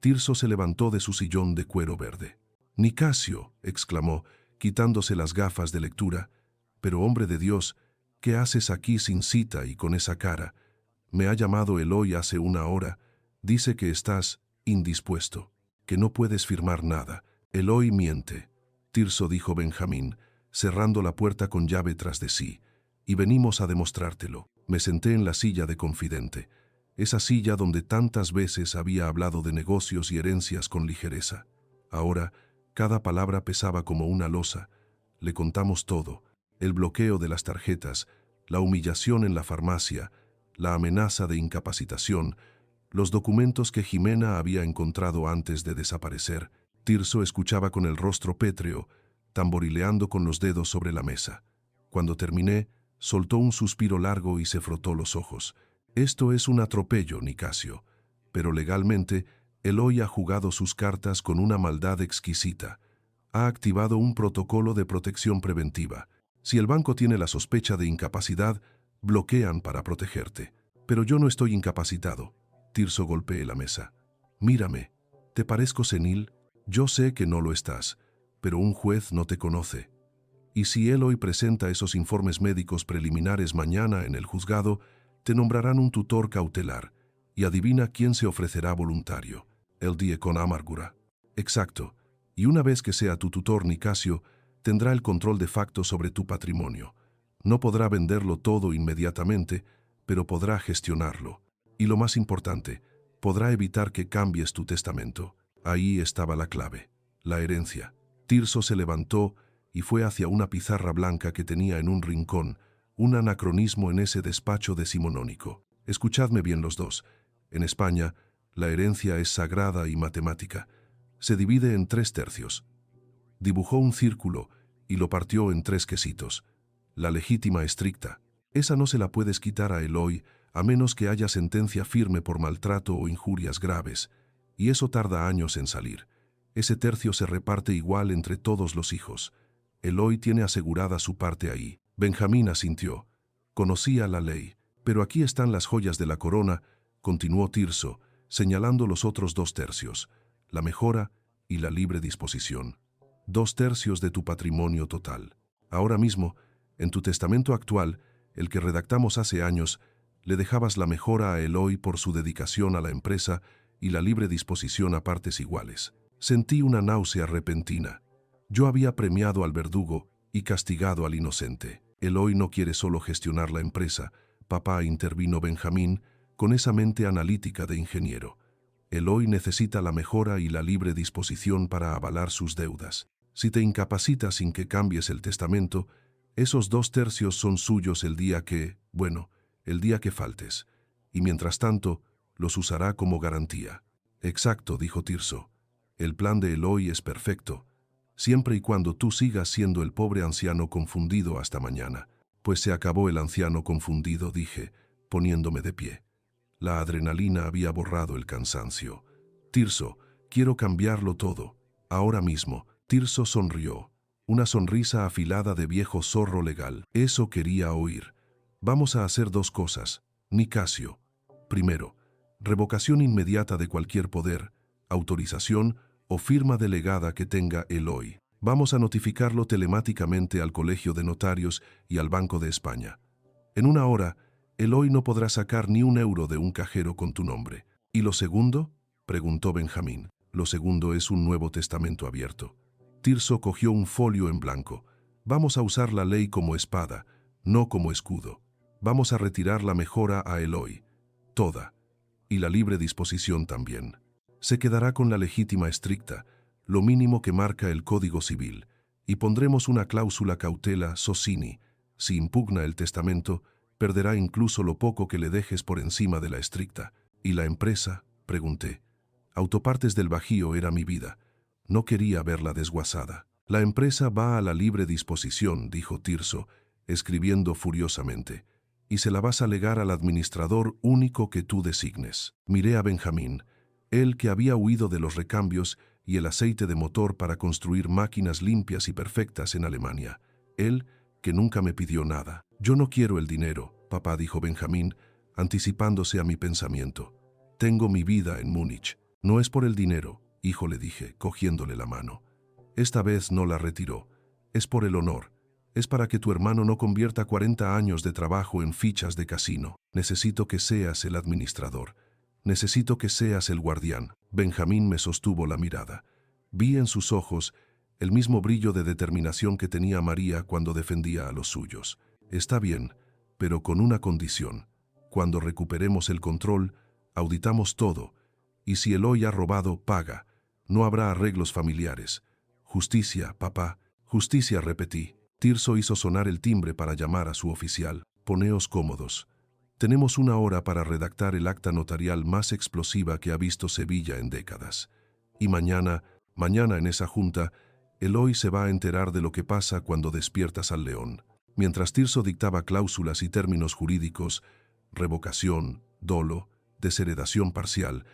Tirso se levantó de su sillón de cuero verde. «Nicasio», exclamó, quitándose las gafas de lectura. «Pero, hombre de Dios, ¿qué haces aquí sin cita y con esa cara? Me ha llamado Eloy hace 1 hora. Dice que estás indispuesto, que no puedes firmar nada. Eloy miente», Tirso dijo Benjamín, cerrando la puerta con llave tras de sí. «Y venimos a demostrártelo». Me senté en la silla de confidente. esa silla donde tantas veces había hablado de negocios y herencias con ligereza. Ahora, cada palabra pesaba como una losa. Le contamos todo: el bloqueo de las tarjetas, la humillación en la farmacia, la amenaza de incapacitación, los documentos que Jimena había encontrado antes de desaparecer. Tirso escuchaba con el rostro pétreo, tamborileando con los dedos sobre la mesa. Cuando terminé, soltó un suspiro largo y se frotó los ojos. Esto es un atropello, Nicasio, pero legalmente, Eloy ha jugado sus cartas con una maldad exquisita. Ha activado un protocolo de protección preventiva. Si el banco tiene la sospecha de incapacidad, bloquean para protegerte. Pero yo no estoy incapacitado. Tirso golpeó la mesa. Mírame, ¿te parezco senil? Yo sé que no lo estás, pero un juez no te conoce. Y si Eloy presenta esos informes médicos preliminares mañana en el juzgado, te nombrarán un tutor cautelar. Y adivina quién se ofrecerá voluntario. El die con amargura. Exacto. Y una vez que sea tu tutor, Nicasio, tendrá el control de facto sobre tu patrimonio. No podrá venderlo todo inmediatamente, pero podrá gestionarlo. Y lo más importante, podrá evitar que cambies tu testamento. Ahí estaba la clave: la herencia. Tirso se levantó y fue hacia una pizarra blanca que tenía en un rincón, un anacronismo en ese despacho decimonónico. Escuchadme bien los dos. En España, la herencia es sagrada y matemática. Se divide en 3/3. Dibujó un círculo y lo partió en 3 quesitos. La legítima estricta. Esa no se la puedes quitar a Eloy, a menos que haya sentencia firme por maltrato o injurias graves, y eso tarda años en salir. Ese tercio se reparte igual entre todos los hijos. Eloy tiene asegurada su parte ahí. Benjamín asintió. Conocía la ley. Pero aquí están las joyas de la corona, continuó Tirso, señalando los otros 2/3, la mejora y la libre disposición. 2/3 de tu patrimonio total. Ahora mismo, en tu testamento actual, el que redactamos hace años, le dejabas la mejora a Eloy por su dedicación a la empresa y la libre disposición a partes iguales. Sentí una náusea repentina. Yo había premiado al verdugo y castigado al inocente. Eloy no quiere solo gestionar la empresa, papá, intervino Benjamín, con esa mente analítica de ingeniero. Eloy necesita la mejora y la libre disposición para avalar sus deudas. Si te incapacitas sin que cambies el testamento, esos 2/3 son suyos el día que faltes. Y mientras tanto, los usará como garantía. Exacto, dijo Tirso. El plan de Eloy es perfecto, siempre y cuando tú sigas siendo el pobre anciano confundido hasta mañana. Pues se acabó el anciano confundido, dije, poniéndome de pie. La adrenalina había borrado el cansancio. Tirso, quiero cambiarlo todo. Ahora mismo. Tirso sonrió. Una sonrisa afilada de viejo zorro legal. Eso quería oír. Vamos a hacer 2 cosas, Nicasio. Primero, revocación inmediata de cualquier poder, autorización o firma delegada que tenga Eloy. Vamos a notificarlo telemáticamente al Colegio de Notarios y al Banco de España. En 1 hora, Eloy no podrá sacar ni un euro de un cajero con tu nombre. ¿Y lo segundo?, preguntó Benjamín. Lo segundo es un nuevo testamento abierto. Tirso cogió un folio en blanco. Vamos a usar la ley como espada, no como escudo. Vamos a retirar la mejora a Eloy. Toda. Y la libre disposición también. Se quedará con la legítima estricta, lo mínimo que marca el Código Civil, y pondremos una cláusula cautela socini. Si impugna el testamento, perderá incluso lo poco que le dejes por encima de la estricta. ¿Y la empresa?, pregunté. Autopartes del Bajío era mi vida. No quería verla desguazada. La empresa va a la libre disposición, dijo Tirso, escribiendo furiosamente. Y se la vas a legar al administrador único que tú designes. Miré a Benjamín, él que había huido de los recambios y el aceite de motor para construir máquinas limpias y perfectas en Alemania. Él que nunca me pidió nada. Yo no quiero el dinero, papá, dijo Benjamín, anticipándose a mi pensamiento. Tengo mi vida en Múnich. No es por el dinero, hijo, le dije, cogiéndole la mano. Esta vez no la retiró. Es por el honor. Es para que tu hermano no convierta 40 años de trabajo en fichas de casino. Necesito que seas el administrador. Necesito que seas el guardián. Benjamín me sostuvo la mirada. Vi en sus ojos el mismo brillo de determinación que tenía María cuando defendía a los suyos. Está bien, pero con una condición. Cuando recuperemos el control, Auditamos todo, y si Eloy ha robado, paga. No habrá arreglos familiares. Justicia, papá, justicia, repetí. Tirso hizo sonar el timbre para llamar a su oficial. Poneos cómodos. Tenemos 1 hora para redactar el acta notarial más explosiva que ha visto Sevilla en décadas. Y mañana en esa junta, Eloy se va a enterar de lo que pasa cuando despiertas al león. Mientras Tirso dictaba cláusulas y términos jurídicos, revocación, dolo, desheredación parcial,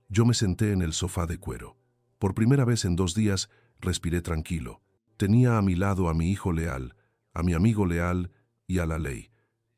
yo me senté en el sofá de cuero. Por primera vez en 2 días, respiré tranquilo. Tenía a mi lado a mi hijo leal, a mi amigo leal y a la ley.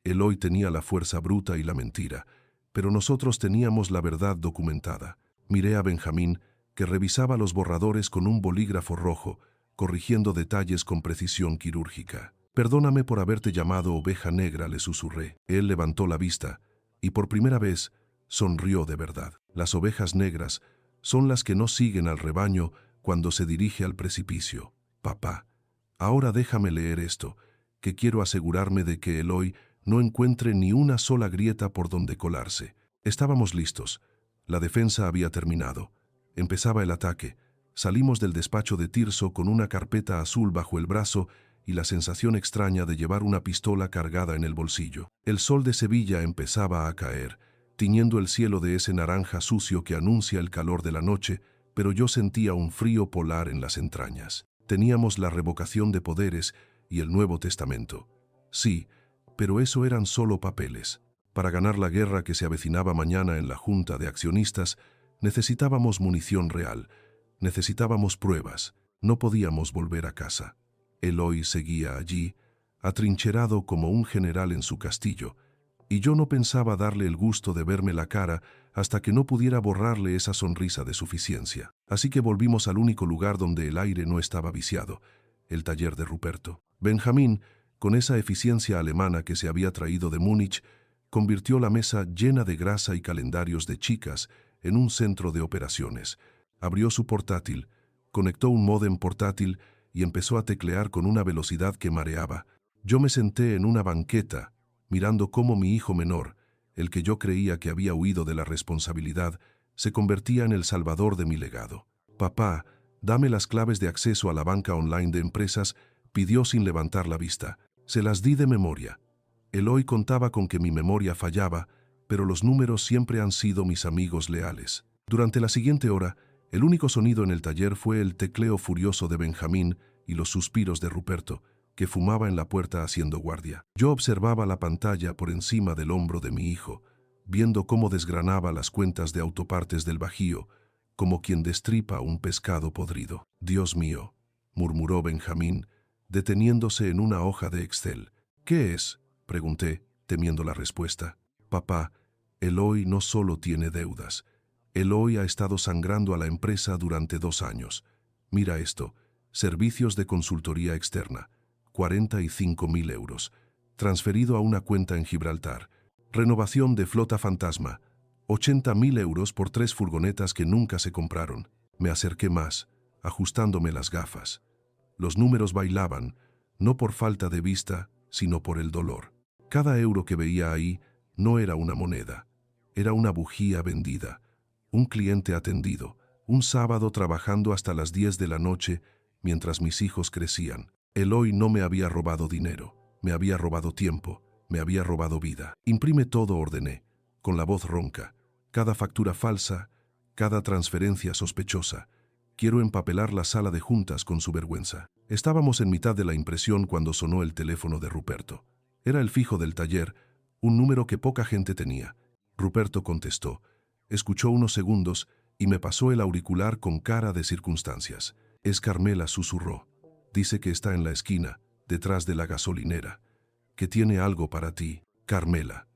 Eloy tenía la fuerza bruta y la mentira, pero nosotros teníamos la verdad documentada. Miré a Benjamín, que revisaba los borradores con un bolígrafo rojo, corrigiendo detalles con precisión quirúrgica. «Perdóname por haberte llamado oveja negra», le susurré. Él levantó la vista, y por primera vez sonrió de verdad. Las ovejas negras son las que no siguen al rebaño cuando se dirige al precipicio. Papá, ahora déjame leer esto, que quiero asegurarme de que Eloy no encuentre ni una sola grieta por donde colarse. Estábamos listos. La defensa había terminado. Empezaba el ataque. Salimos del despacho de Tirso con una carpeta azul bajo el brazo y la sensación extraña de llevar una pistola cargada en el bolsillo. El sol de Sevilla empezaba a caer, tiñendo el cielo de ese naranja sucio que anuncia el calor de la noche, pero yo sentía un frío polar en las entrañas. Teníamos la revocación de poderes y el Nuevo Testamento. Sí, pero eso eran solo papeles. Para ganar la guerra que se avecinaba mañana en la Junta de Accionistas, necesitábamos munición real, necesitábamos pruebas, no podíamos volver a casa. Eloy seguía allí, atrincherado como un general en su castillo, y yo no pensaba darle el gusto de verme la cara hasta que no pudiera borrarle esa sonrisa de suficiencia. Así que volvimos al único lugar donde el aire no estaba viciado, el taller de Ruperto. Benjamín, con esa eficiencia alemana que se había traído de Múnich, convirtió la mesa llena de grasa y calendarios de chicas en un centro de operaciones. Abrió su portátil, conectó un módem portátil y empezó a teclear con una velocidad que mareaba. Yo me senté en una banqueta, mirando cómo mi hijo menor, el que yo creía que había huido de la responsabilidad, se convertía en el salvador de mi legado. «Papá, dame las claves de acceso a la banca online de empresas», pidió sin levantar la vista. Se las di de memoria. Eloy contaba con que mi memoria fallaba, pero los números siempre han sido mis amigos leales. Durante la siguiente hora, el único sonido en el taller fue el tecleo furioso de Benjamín y los suspiros de Ruperto, que fumaba en la puerta haciendo guardia. Yo observaba la pantalla por encima del hombro de mi hijo, viendo cómo desgranaba las cuentas de autopartes del Bajío, como quien destripa un pescado podrido. «Dios mío», murmuró Benjamín, deteniéndose en una hoja de Excel. «¿Qué es?», pregunté, temiendo la respuesta. «Papá, Eloy no solo tiene deudas. Eloy ha estado sangrando a la empresa durante 2 años. Mira esto, servicios de consultoría externa, 45.000 euros, transferido a una cuenta en Gibraltar. Renovación de flota fantasma, 80.000 euros por 3 furgonetas que nunca se compraron». Me acerqué más, ajustándome las gafas. Los números bailaban, no por falta de vista, sino por el dolor. Cada euro que veía ahí no era una moneda, era una bujía vendida, un cliente atendido, un sábado trabajando hasta las 10 de la noche mientras mis hijos crecían. Eloy no me había robado dinero, me había robado tiempo, me había robado vida. «Imprime todo», ordené, con la voz ronca. «Cada factura falsa, cada transferencia sospechosa. Quiero empapelar la sala de juntas con su vergüenza». Estábamos en mitad de la impresión cuando sonó el teléfono de Ruperto. Era el fijo del taller, un número que poca gente tenía. Ruperto contestó, escuchó unos segundos y me pasó el auricular con cara de circunstancias. «Es Carmela», susurró. «Dice que está en la esquina, detrás de la gasolinera, que tiene algo para ti». Carmela,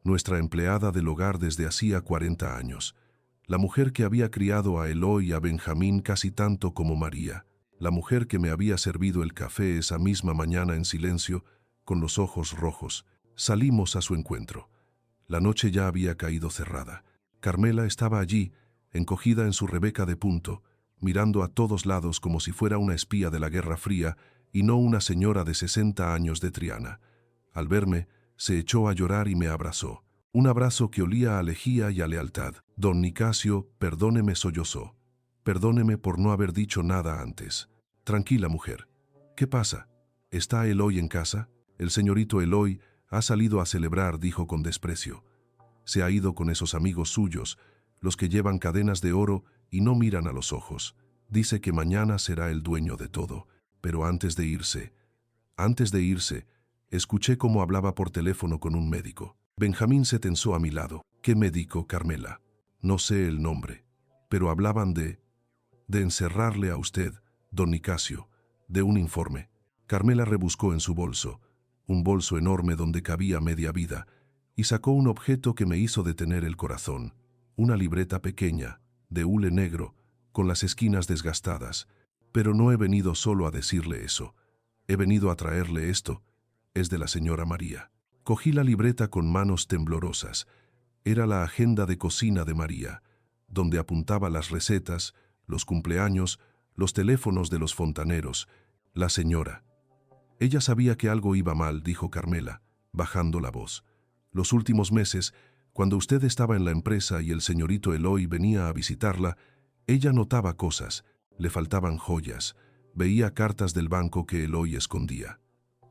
nuestra empleada del hogar desde hacía 40 años, la mujer que había criado a Eloy y a Benjamín casi tanto como María, la mujer que me había servido el café esa misma mañana en silencio, con los ojos rojos. Salimos a su encuentro. La noche ya había caído cerrada. Carmela estaba allí, encogida en su Rebeca de punto, mirando a todos lados como si fuera una espía de la Guerra Fría y no una señora de 60 años de Triana. Al verme, se echó a llorar y me abrazó. Un abrazo que olía a lejía y a lealtad. Don Nicasio, perdóneme, sollozó. Perdóneme por no haber dicho nada antes. Tranquila, mujer. ¿Qué pasa? ¿Está Eloy en casa? El señorito Eloy ha salido a celebrar, dijo con desprecio. Se ha ido con esos amigos suyos, los que llevan cadenas de oro y no miran a los ojos. Dice que mañana será el dueño de todo. Pero antes de irse, escuché cómo hablaba por teléfono con un médico. Benjamín se tensó a mi lado. ¿Qué médico, Carmela? No sé el nombre, pero hablaban de encerrarle a usted, don Nicasio, de un informe. Carmela rebuscó en su bolso, un bolso enorme donde cabía media vida, y sacó un objeto que me hizo detener el corazón, una libreta pequeña, de hule negro, con las esquinas desgastadas. Pero no he venido solo a decirle eso. He venido a traerle esto. Es de la señora María. Cogí la libreta con manos temblorosas. Era la agenda de cocina de María, donde apuntaba las recetas, los cumpleaños, los teléfonos de los fontaneros. La señora. Ella sabía que algo iba mal, dijo Carmela, bajando la voz. Los últimos meses, cuando usted estaba en la empresa y el señorito Eloy venía a visitarla, ella notaba cosas, le faltaban joyas, veía cartas del banco que Eloy escondía.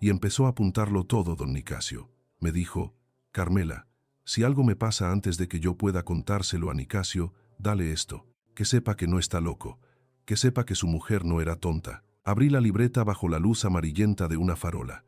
Y empezó a apuntarlo todo, don Nicasio. Me dijo, Carmela, si algo me pasa antes de que yo pueda contárselo a Nicasio, dale esto, que sepa que no está loco, que sepa que su mujer no era tonta. Abrí la libreta bajo la luz amarillenta de una farola.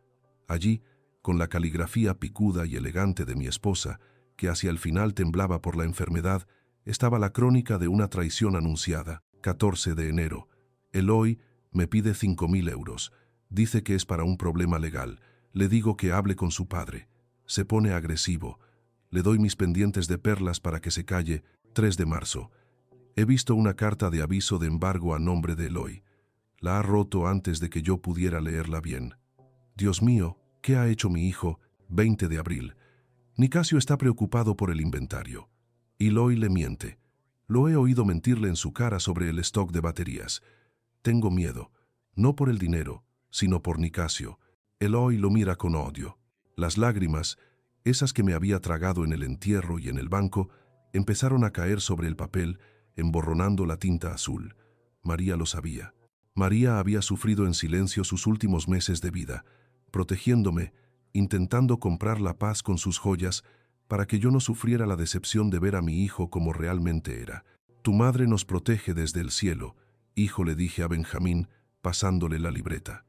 Allí, con la caligrafía picuda y elegante de mi esposa, que hacia el final temblaba por la enfermedad, estaba la crónica de una traición anunciada. 14 de enero. Eloy me pide 5.000 euros. Dice que es para un problema legal. Le digo que hable con su padre. Se pone agresivo. Le doy mis pendientes de perlas para que se calle. 3 de marzo. He visto una carta de aviso de embargo a nombre de Eloy. La ha roto antes de que yo pudiera leerla bien. Dios mío, ¿qué ha hecho mi hijo? 20 de abril. Nicasio está preocupado por el inventario. Eloy le miente. Lo he oído mentirle en su cara sobre el stock de baterías. Tengo miedo, no por el dinero, sino por Nicasio. Eloy lo mira con odio. Las lágrimas, esas que me había tragado en el entierro y en el banco, empezaron a caer sobre el papel, emborronando la tinta azul. María lo sabía. María había sufrido en silencio sus últimos meses de vida, protegiéndome, intentando comprar la paz con sus joyas para que yo no sufriera la decepción de ver a mi hijo como realmente era. Tu madre nos protege desde el cielo, hijo, le dije a Benjamín, pasándole la libreta.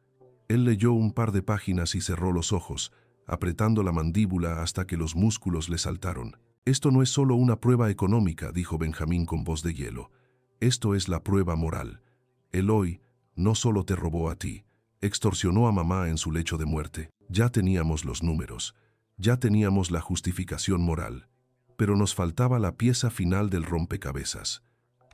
Él leyó un par de páginas y cerró los ojos, apretando la mandíbula hasta que los músculos le saltaron. Esto no es solo una prueba económica, dijo Benjamín con voz de hielo. Esto es la prueba moral. Eloy no solo te robó a ti, extorsionó a mamá en su lecho de muerte. Ya teníamos los números, ya teníamos la justificación moral, pero nos faltaba la pieza final del rompecabezas,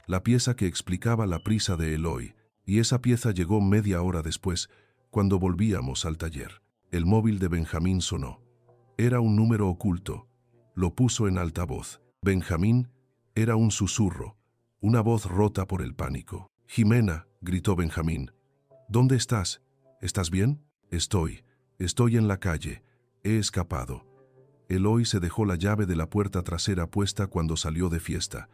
la pieza que explicaba la prisa de Eloy, y esa pieza llegó media hora después, cuando volvíamos al taller. El móvil de Benjamín sonó. Era un número oculto. Lo puso en altavoz. Benjamín era un susurro, una voz rota por el pánico. Jimena, gritó Benjamín. ¿Dónde estás? ¿Estás bien? Estoy en la calle. He escapado. Eloy se dejó la llave de la puerta trasera puesta cuando salió de fiesta.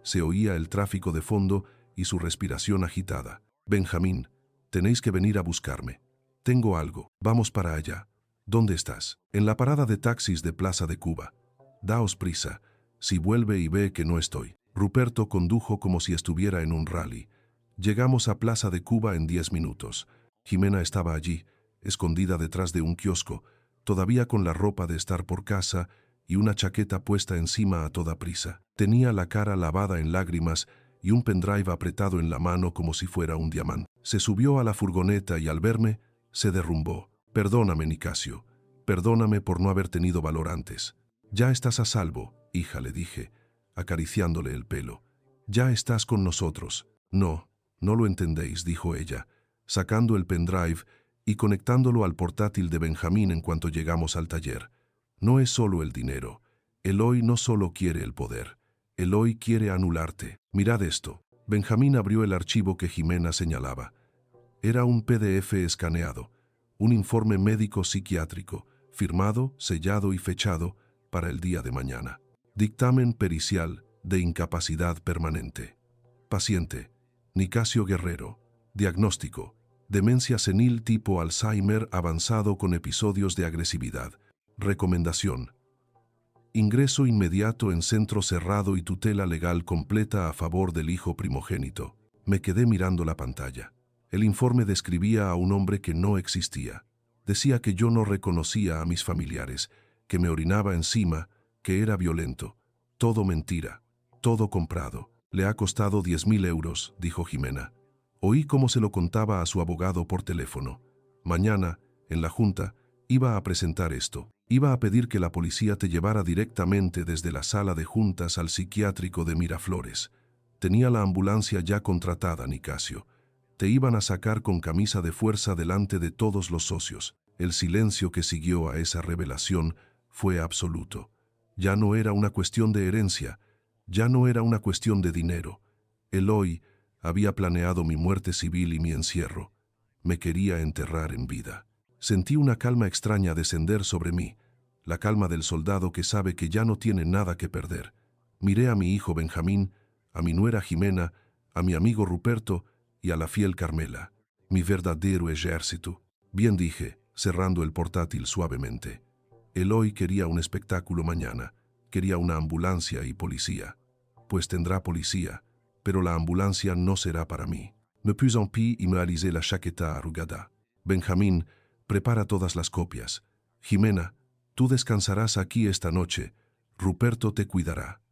Se oía el tráfico de fondo y su respiración agitada. Benjamín, tenéis que venir a buscarme. Tengo algo. Vamos para allá. ¿Dónde estás? En la parada de taxis de Plaza de Cuba. Daos prisa. Si vuelve y ve que no estoy. Ruperto condujo como si estuviera en un rally. Llegamos a Plaza de Cuba en 10 minutos. Jimena estaba allí, escondida detrás de un kiosco, todavía con la ropa de estar por casa y una chaqueta puesta encima a toda prisa. Tenía la cara lavada en lágrimas y un pendrive apretado en la mano como si fuera un diamante. Se subió a la furgoneta y al verme, se derrumbó. Perdóname, Nicasio. Perdóname por no haber tenido valor antes. Ya estás a salvo, hija, le dije, acariciándole el pelo. Ya estás con nosotros. No lo entendéis, dijo ella, sacando el pendrive y conectándolo al portátil de Benjamín en cuanto llegamos al taller. No es solo el dinero. Eloy no solo quiere el poder. Eloy quiere anularte. Mirad esto. Benjamín abrió el archivo que Jimena señalaba. Era un PDF escaneado, un informe médico psiquiátrico, firmado, sellado y fechado, para el día de mañana. Dictamen pericial de incapacidad permanente. Paciente: Nicasio Guerrero. Diagnóstico: demencia senil tipo Alzheimer avanzado con episodios de agresividad. Recomendación: ingreso inmediato en centro cerrado y tutela legal completa a favor del hijo primogénito. Me quedé mirando la pantalla. El informe describía a un hombre que no existía. Decía que yo no reconocía a mis familiares, que me orinaba encima, que era violento. Todo mentira, todo comprado. Le ha costado 10.000 euros, dijo Jimena. Oí cómo se lo contaba a su abogado por teléfono. Mañana, en la junta, iba a presentar esto. Iba a pedir que la policía te llevara directamente desde la sala de juntas al psiquiátrico de Miraflores. Tenía la ambulancia ya contratada, Nicasio. Te iban a sacar con camisa de fuerza delante de todos los socios. El silencio que siguió a esa revelación fue absoluto. Ya no era una cuestión de herencia, ya no era una cuestión de dinero. Eloy había planeado mi muerte civil y mi encierro. Me quería enterrar en vida. Sentí una calma extraña descender sobre mí, la calma del soldado que sabe que ya no tiene nada que perder. Miré a mi hijo Benjamín, a mi nuera Jimena, a mi amigo Ruperto y a la fiel Carmela. Mi verdadero ejército. Bien dije, cerrando el portátil suavemente. Eloy quería un espectáculo mañana, quería una ambulancia y policía. Pues tendrá policía, pero la ambulancia no será para mí. Me pus en pie y me alisé la chaqueta arrugada. Benjamín, prepara todas las copias. Jimena, tú descansarás aquí esta noche. Ruperto te cuidará.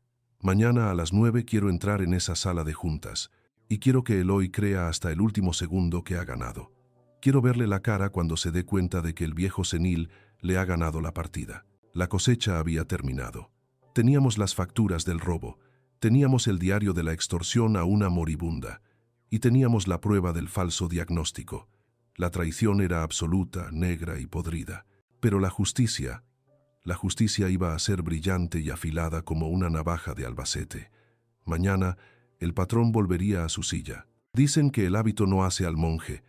Mañana a las 9 quiero entrar en esa sala de juntas, y quiero que Eloy crea hasta el último segundo que ha ganado. Quiero verle la cara cuando se dé cuenta de que el viejo senil le ha ganado la partida. La cosecha había terminado. Teníamos las facturas del robo, teníamos el diario de la extorsión a una moribunda, y teníamos la prueba del falso diagnóstico. La traición era absoluta, negra y podrida. Pero la justicia iba a ser brillante y afilada como una navaja de Albacete. Mañana, el patrón volvería a su silla. Dicen que el hábito no hace al monje,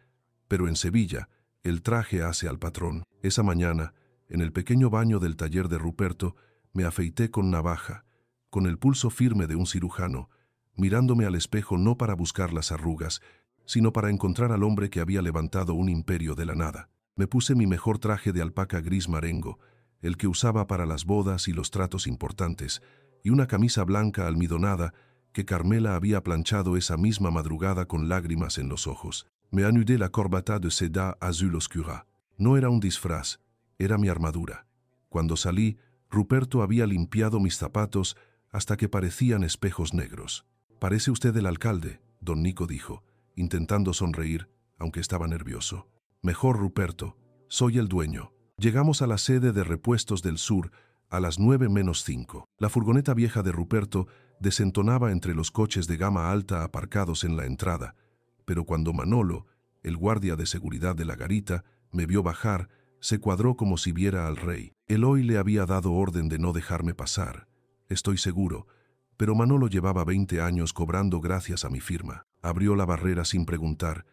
pero en Sevilla, el traje hace al patrón. Esa mañana, en el pequeño baño del taller de Ruperto, me afeité con navaja, con el pulso firme de un cirujano, mirándome al espejo no para buscar las arrugas, sino para encontrar al hombre que había levantado un imperio de la nada. Me puse mi mejor traje de alpaca gris marengo, el que usaba para las bodas y los tratos importantes, y una camisa blanca almidonada que Carmela había planchado esa misma madrugada con lágrimas en los ojos. Me anudé la corbata de seda azul oscura. No era un disfraz, era mi armadura. Cuando salí, Ruperto había limpiado mis zapatos hasta que parecían espejos negros. «Parece usted el alcalde», don Nico dijo, intentando sonreír, aunque estaba nervioso. «Mejor, Ruperto, soy el dueño». Llegamos a la sede de Repuestos del Sur a las 9:05. La furgoneta vieja de Ruperto desentonaba entre los coches de gama alta aparcados en la entrada, pero cuando Manolo, el guardia de seguridad de la garita, me vio bajar, se cuadró como si viera al rey. Eloy le había dado orden de no dejarme pasar, estoy seguro, pero Manolo llevaba 20 años cobrando gracias a mi firma. Abrió la barrera sin preguntar,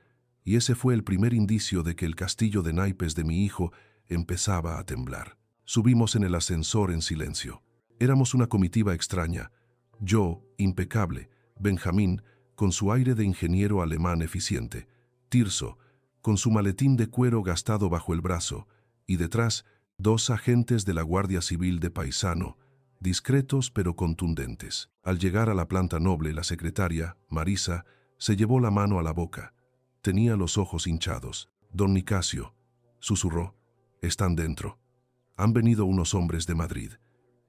y ese fue el primer indicio de que el castillo de naipes de mi hijo empezaba a temblar. Subimos en el ascensor en silencio. Éramos una comitiva extraña. Yo, impecable, Benjamín, con su aire de ingeniero alemán eficiente, Tirso, con su maletín de cuero gastado bajo el brazo, y detrás, 2 agentes de la Guardia Civil de paisano, discretos pero contundentes. Al llegar a la planta noble, la secretaria, Marisa, se llevó la mano a la boca. Tenía los ojos hinchados. «Don Nicasio», susurró, «están dentro. Han venido unos hombres de Madrid.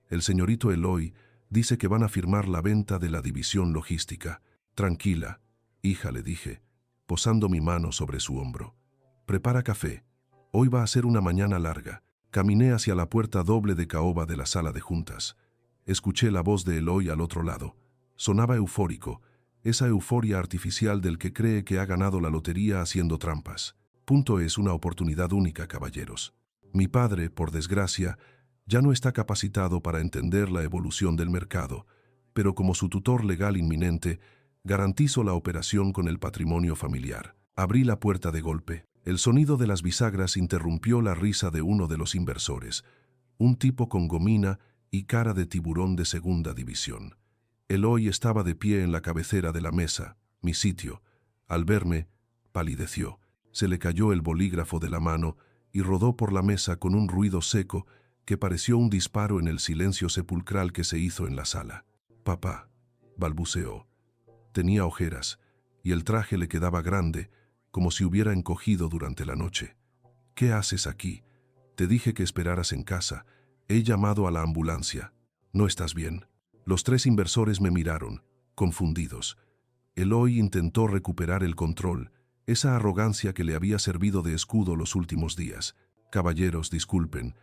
El señorito Eloy dice que van a firmar la venta de la división logística. Tranquila, hija», le dije, posando mi mano sobre su hombro. «Prepara café. Hoy va a ser una mañana larga». Caminé hacia la puerta doble de caoba de la sala de juntas. Escuché la voz de Eloy al otro lado. Sonaba eufórico, esa euforia artificial del que cree que ha ganado la lotería haciendo trampas. Es una oportunidad única, caballeros. Mi padre, por desgracia, ya no está capacitado para entender la evolución del mercado, pero como su tutor legal inminente, garantizo la operación con el patrimonio familiar. Abrí la puerta de golpe. El sonido de las bisagras interrumpió la risa de uno de los inversores, un tipo con gomina y cara de tiburón de segunda división. Eloy estaba de pie en la cabecera de la mesa, mi sitio. Al verme, palideció. Se le cayó el bolígrafo de la mano y rodó por la mesa con un ruido seco que pareció un disparo en el silencio sepulcral que se hizo en la sala. «Papá», balbuceó. Tenía ojeras, y el traje le quedaba grande, como si hubiera encogido durante la noche. «¿Qué haces aquí? Te dije que esperaras en casa. He llamado a la ambulancia. ¿No estás bien?» Los tres inversores me miraron, confundidos. Eloy intentó recuperar el control, esa arrogancia que le había servido de escudo los últimos días. «Caballeros, disculpen.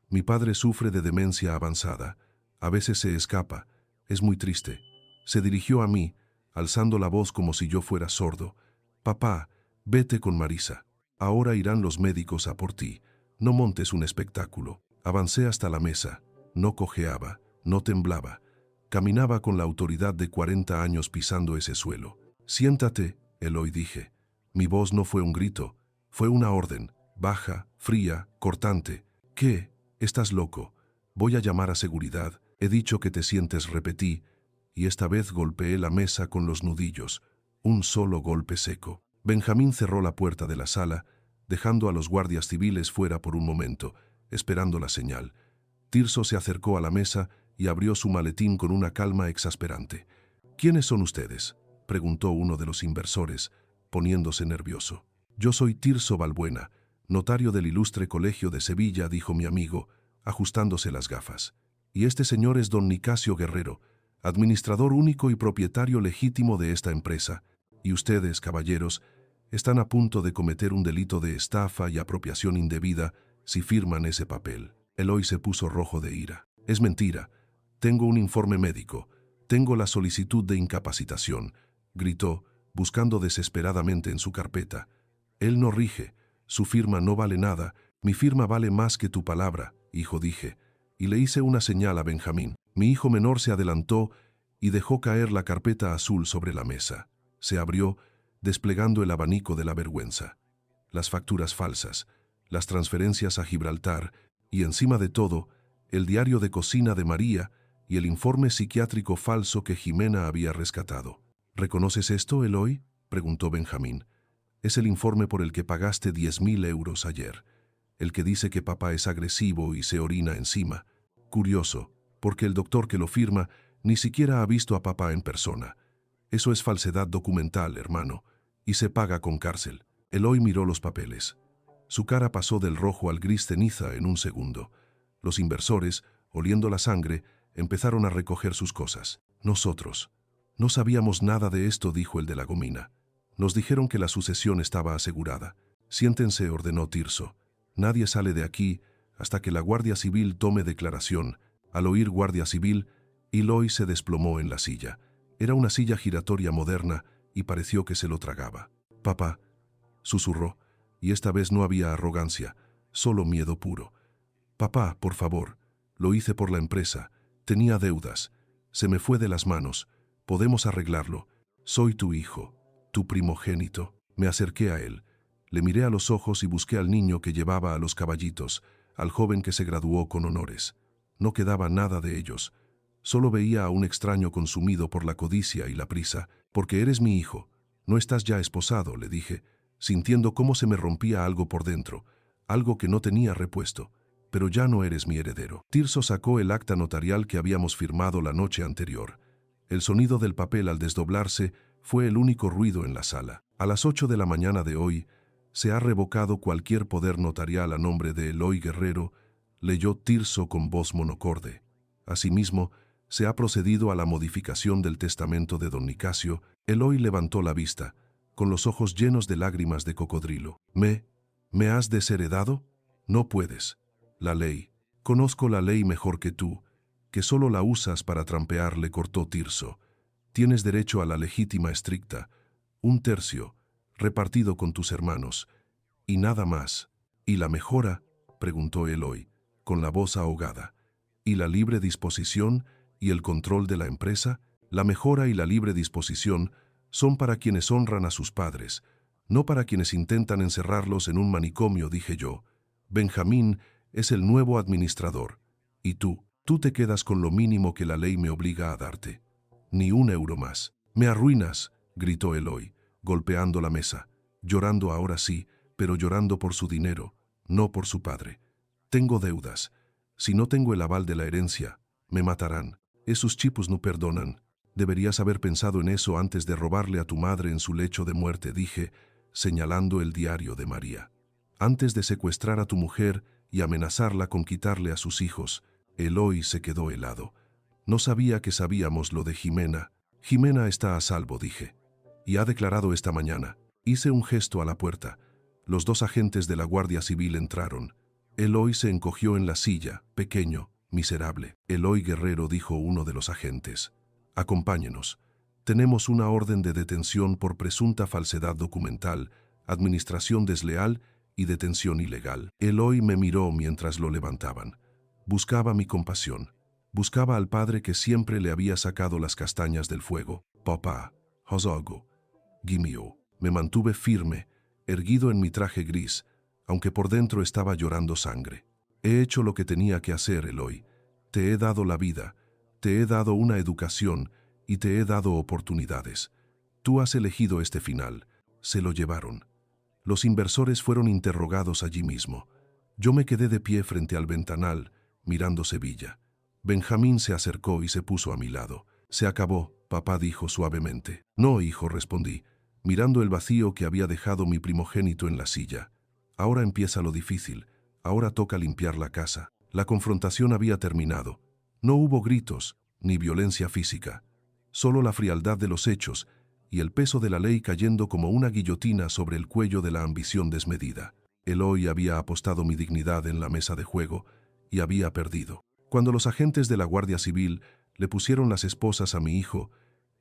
Mi padre sufre de demencia avanzada. A veces se escapa. Es muy triste». Se dirigió a mí, alzando la voz como si yo fuera sordo. «Papá, vete con Marisa. Ahora irán los médicos a por ti. No montes un espectáculo». Avancé hasta la mesa. No cojeaba, no temblaba. Caminaba con la autoridad de 40 años pisando ese suelo. «Siéntate», Eloy dije. Mi voz no fue un grito, fue una orden, baja, fría, cortante. «¿Qué? Estás loco. Voy a llamar a seguridad. He dicho que te sientes», repetí, y esta vez golpeé la mesa con los nudillos. Un solo golpe seco. Benjamín cerró la puerta de la sala, dejando a los guardias civiles fuera por un momento, esperando la señal. Tirso se acercó a la mesa y abrió su maletín con una calma exasperante. «¿Quiénes son ustedes?», preguntó uno de los inversores, poniéndose nervioso. «Yo soy Tirso Balbuena, notario del Ilustre Colegio de Sevilla», dijo mi amigo, ajustándose las gafas. «Y este señor es don Nicasio Guerrero, administrador único y propietario legítimo de esta empresa. Y ustedes, caballeros, están a punto de cometer un delito de estafa y apropiación indebida si firman ese papel». Eloy se puso rojo de ira. «Es mentira. Tengo un informe médico. Tengo la solicitud de incapacitación», gritó, buscando desesperadamente en su carpeta. «Él no rige. Su firma no vale nada. Mi firma vale más que tu palabra, hijo», dije, y le hice una señal a Benjamín. Mi hijo menor se adelantó y dejó caer la carpeta azul sobre la mesa. Se abrió, desplegando el abanico de la vergüenza. Las facturas falsas, las transferencias a Gibraltar y, encima de todo, el diario de cocina de María y el informe psiquiátrico falso que Jimena había rescatado. «¿Reconoces esto, Eloy?», preguntó Benjamín. «Es el informe por el que pagaste 10.000 euros ayer. El que dice que papá es agresivo y se orina encima. Curioso, porque el doctor que lo firma ni siquiera ha visto a papá en persona. Eso es falsedad documental, hermano, y se paga con cárcel». Eloy miró los papeles. Su cara pasó del rojo al gris ceniza en un segundo. Los inversores, oliendo la sangre, empezaron a recoger sus cosas. «Nosotros no sabíamos nada de esto», dijo el de la gomina. «Nos dijeron que la sucesión estaba asegurada». «Siéntense», ordenó Tirso. «Nadie sale de aquí hasta que la Guardia Civil tome declaración». Al oír Guardia Civil, Eloy se desplomó en la silla. Era una silla giratoria moderna y pareció que se lo tragaba. «Papá», susurró, y esta vez no había arrogancia, solo miedo puro. «Papá, por favor. Lo hice por la empresa. Tenía deudas. Se me fue de las manos. Podemos arreglarlo. Soy tu hijo, tu primogénito». Me acerqué a él. Le miré a los ojos y busqué al niño que llevaba a los caballitos, al joven que se graduó con honores. No quedaba nada de ellos. Solo veía a un extraño consumido por la codicia y la prisa. «Porque eres mi hijo. No estás ya esposado», le dije, sintiendo cómo se me rompía algo por dentro, algo que no tenía repuesto. «Pero ya no eres mi heredero». Tirso sacó el acta notarial que habíamos firmado la noche anterior. El sonido del papel al desdoblarse fue el único ruido en la sala. «A las 8 de la mañana de hoy se ha revocado cualquier poder notarial a nombre de Eloy Guerrero», leyó Tirso con voz monocorde. «Asimismo, se ha procedido a la modificación del testamento de don Nicasio». Eloy levantó la vista, con los ojos llenos de lágrimas de cocodrilo. ¿Me has desheredado? No puedes. La ley. Conozco la ley mejor que tú, que solo la usas para trampear», le cortó Tirso. «Tienes derecho a la legítima estricta, 1/3, repartido con tus hermanos, y nada más». «¿Y la mejora?», preguntó Eloy, con la voz ahogada. «¿Y la libre disposición y el control de la empresa?» «La mejora y la libre disposición son para quienes honran a sus padres, no para quienes intentan encerrarlos en un manicomio», dije yo. «Benjamín es el nuevo administrador. ¿Y tú?». Tú te quedas con lo mínimo que la ley me obliga a darte. Ni un euro más. Me arruinas, gritó Eloy, golpeando la mesa, llorando ahora sí, pero llorando por su dinero, no por su padre. Tengo deudas. Si no tengo el aval de la herencia, me matarán. Esos chipos no perdonan. Deberías haber pensado en eso antes de robarle a tu madre en su lecho de muerte, dije, señalando el diario de María. Antes de secuestrar a tu mujer y amenazarla con quitarle a sus hijos, Eloy se quedó helado. No sabía que sabíamos lo de Jimena. Jimena está a salvo, dije. Y ha declarado esta mañana. Hice un gesto a la puerta. Los dos agentes de la Guardia Civil entraron. Eloy se encogió en la silla, pequeño, miserable. Eloy Guerrero, dijo uno de los agentes. Acompáñenos. Tenemos una orden de detención por presunta falsedad documental, administración desleal y detención ilegal. Eloy me miró mientras lo levantaban. Buscaba mi compasión. Buscaba al padre que siempre le había sacado las castañas del fuego. Papá, Hosogo, gimió. Me mantuve firme, erguido en mi traje gris, aunque por dentro estaba llorando sangre. He hecho lo que tenía que hacer, Eloy. Te he dado la vida, te he dado una educación y te he dado oportunidades. Tú has elegido este final. Se lo llevaron. Los inversores fueron interrogados allí mismo. Yo me quedé de pie frente al ventanal, mirando Sevilla. Benjamín se acercó y se puso a mi lado. Se acabó, papá, dijo suavemente. No, hijo, respondí, mirando el vacío que había dejado mi primogénito en la silla. Ahora empieza lo difícil. Ahora toca limpiar la casa. La confrontación había terminado. No hubo gritos, ni violencia física. Solo la frialdad de los hechos y el peso de la ley cayendo como una guillotina sobre el cuello de la ambición desmedida. Eloy había apostado mi dignidad en la mesa de juego y había perdido. Cuando los agentes de la Guardia Civil le pusieron las esposas a mi hijo,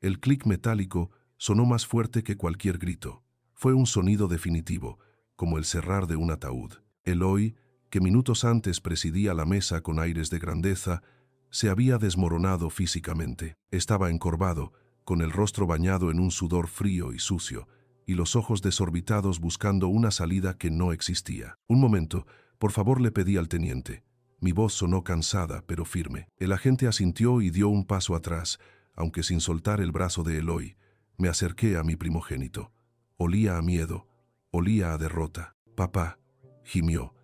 el clic metálico sonó más fuerte que cualquier grito. Fue un sonido definitivo, como el cerrar de un ataúd. Eloy, que minutos antes presidía la mesa con aires de grandeza, se había desmoronado físicamente. Estaba encorvado, con el rostro bañado en un sudor frío y sucio, y los ojos desorbitados buscando una salida que no existía. Un momento, por favor, le pedí al teniente. Mi voz sonó cansada, pero firme. El agente asintió y dio un paso atrás, aunque sin soltar el brazo de Eloy. Me acerqué a mi primogénito. Olía a miedo, olía a derrota. Papá, gimió,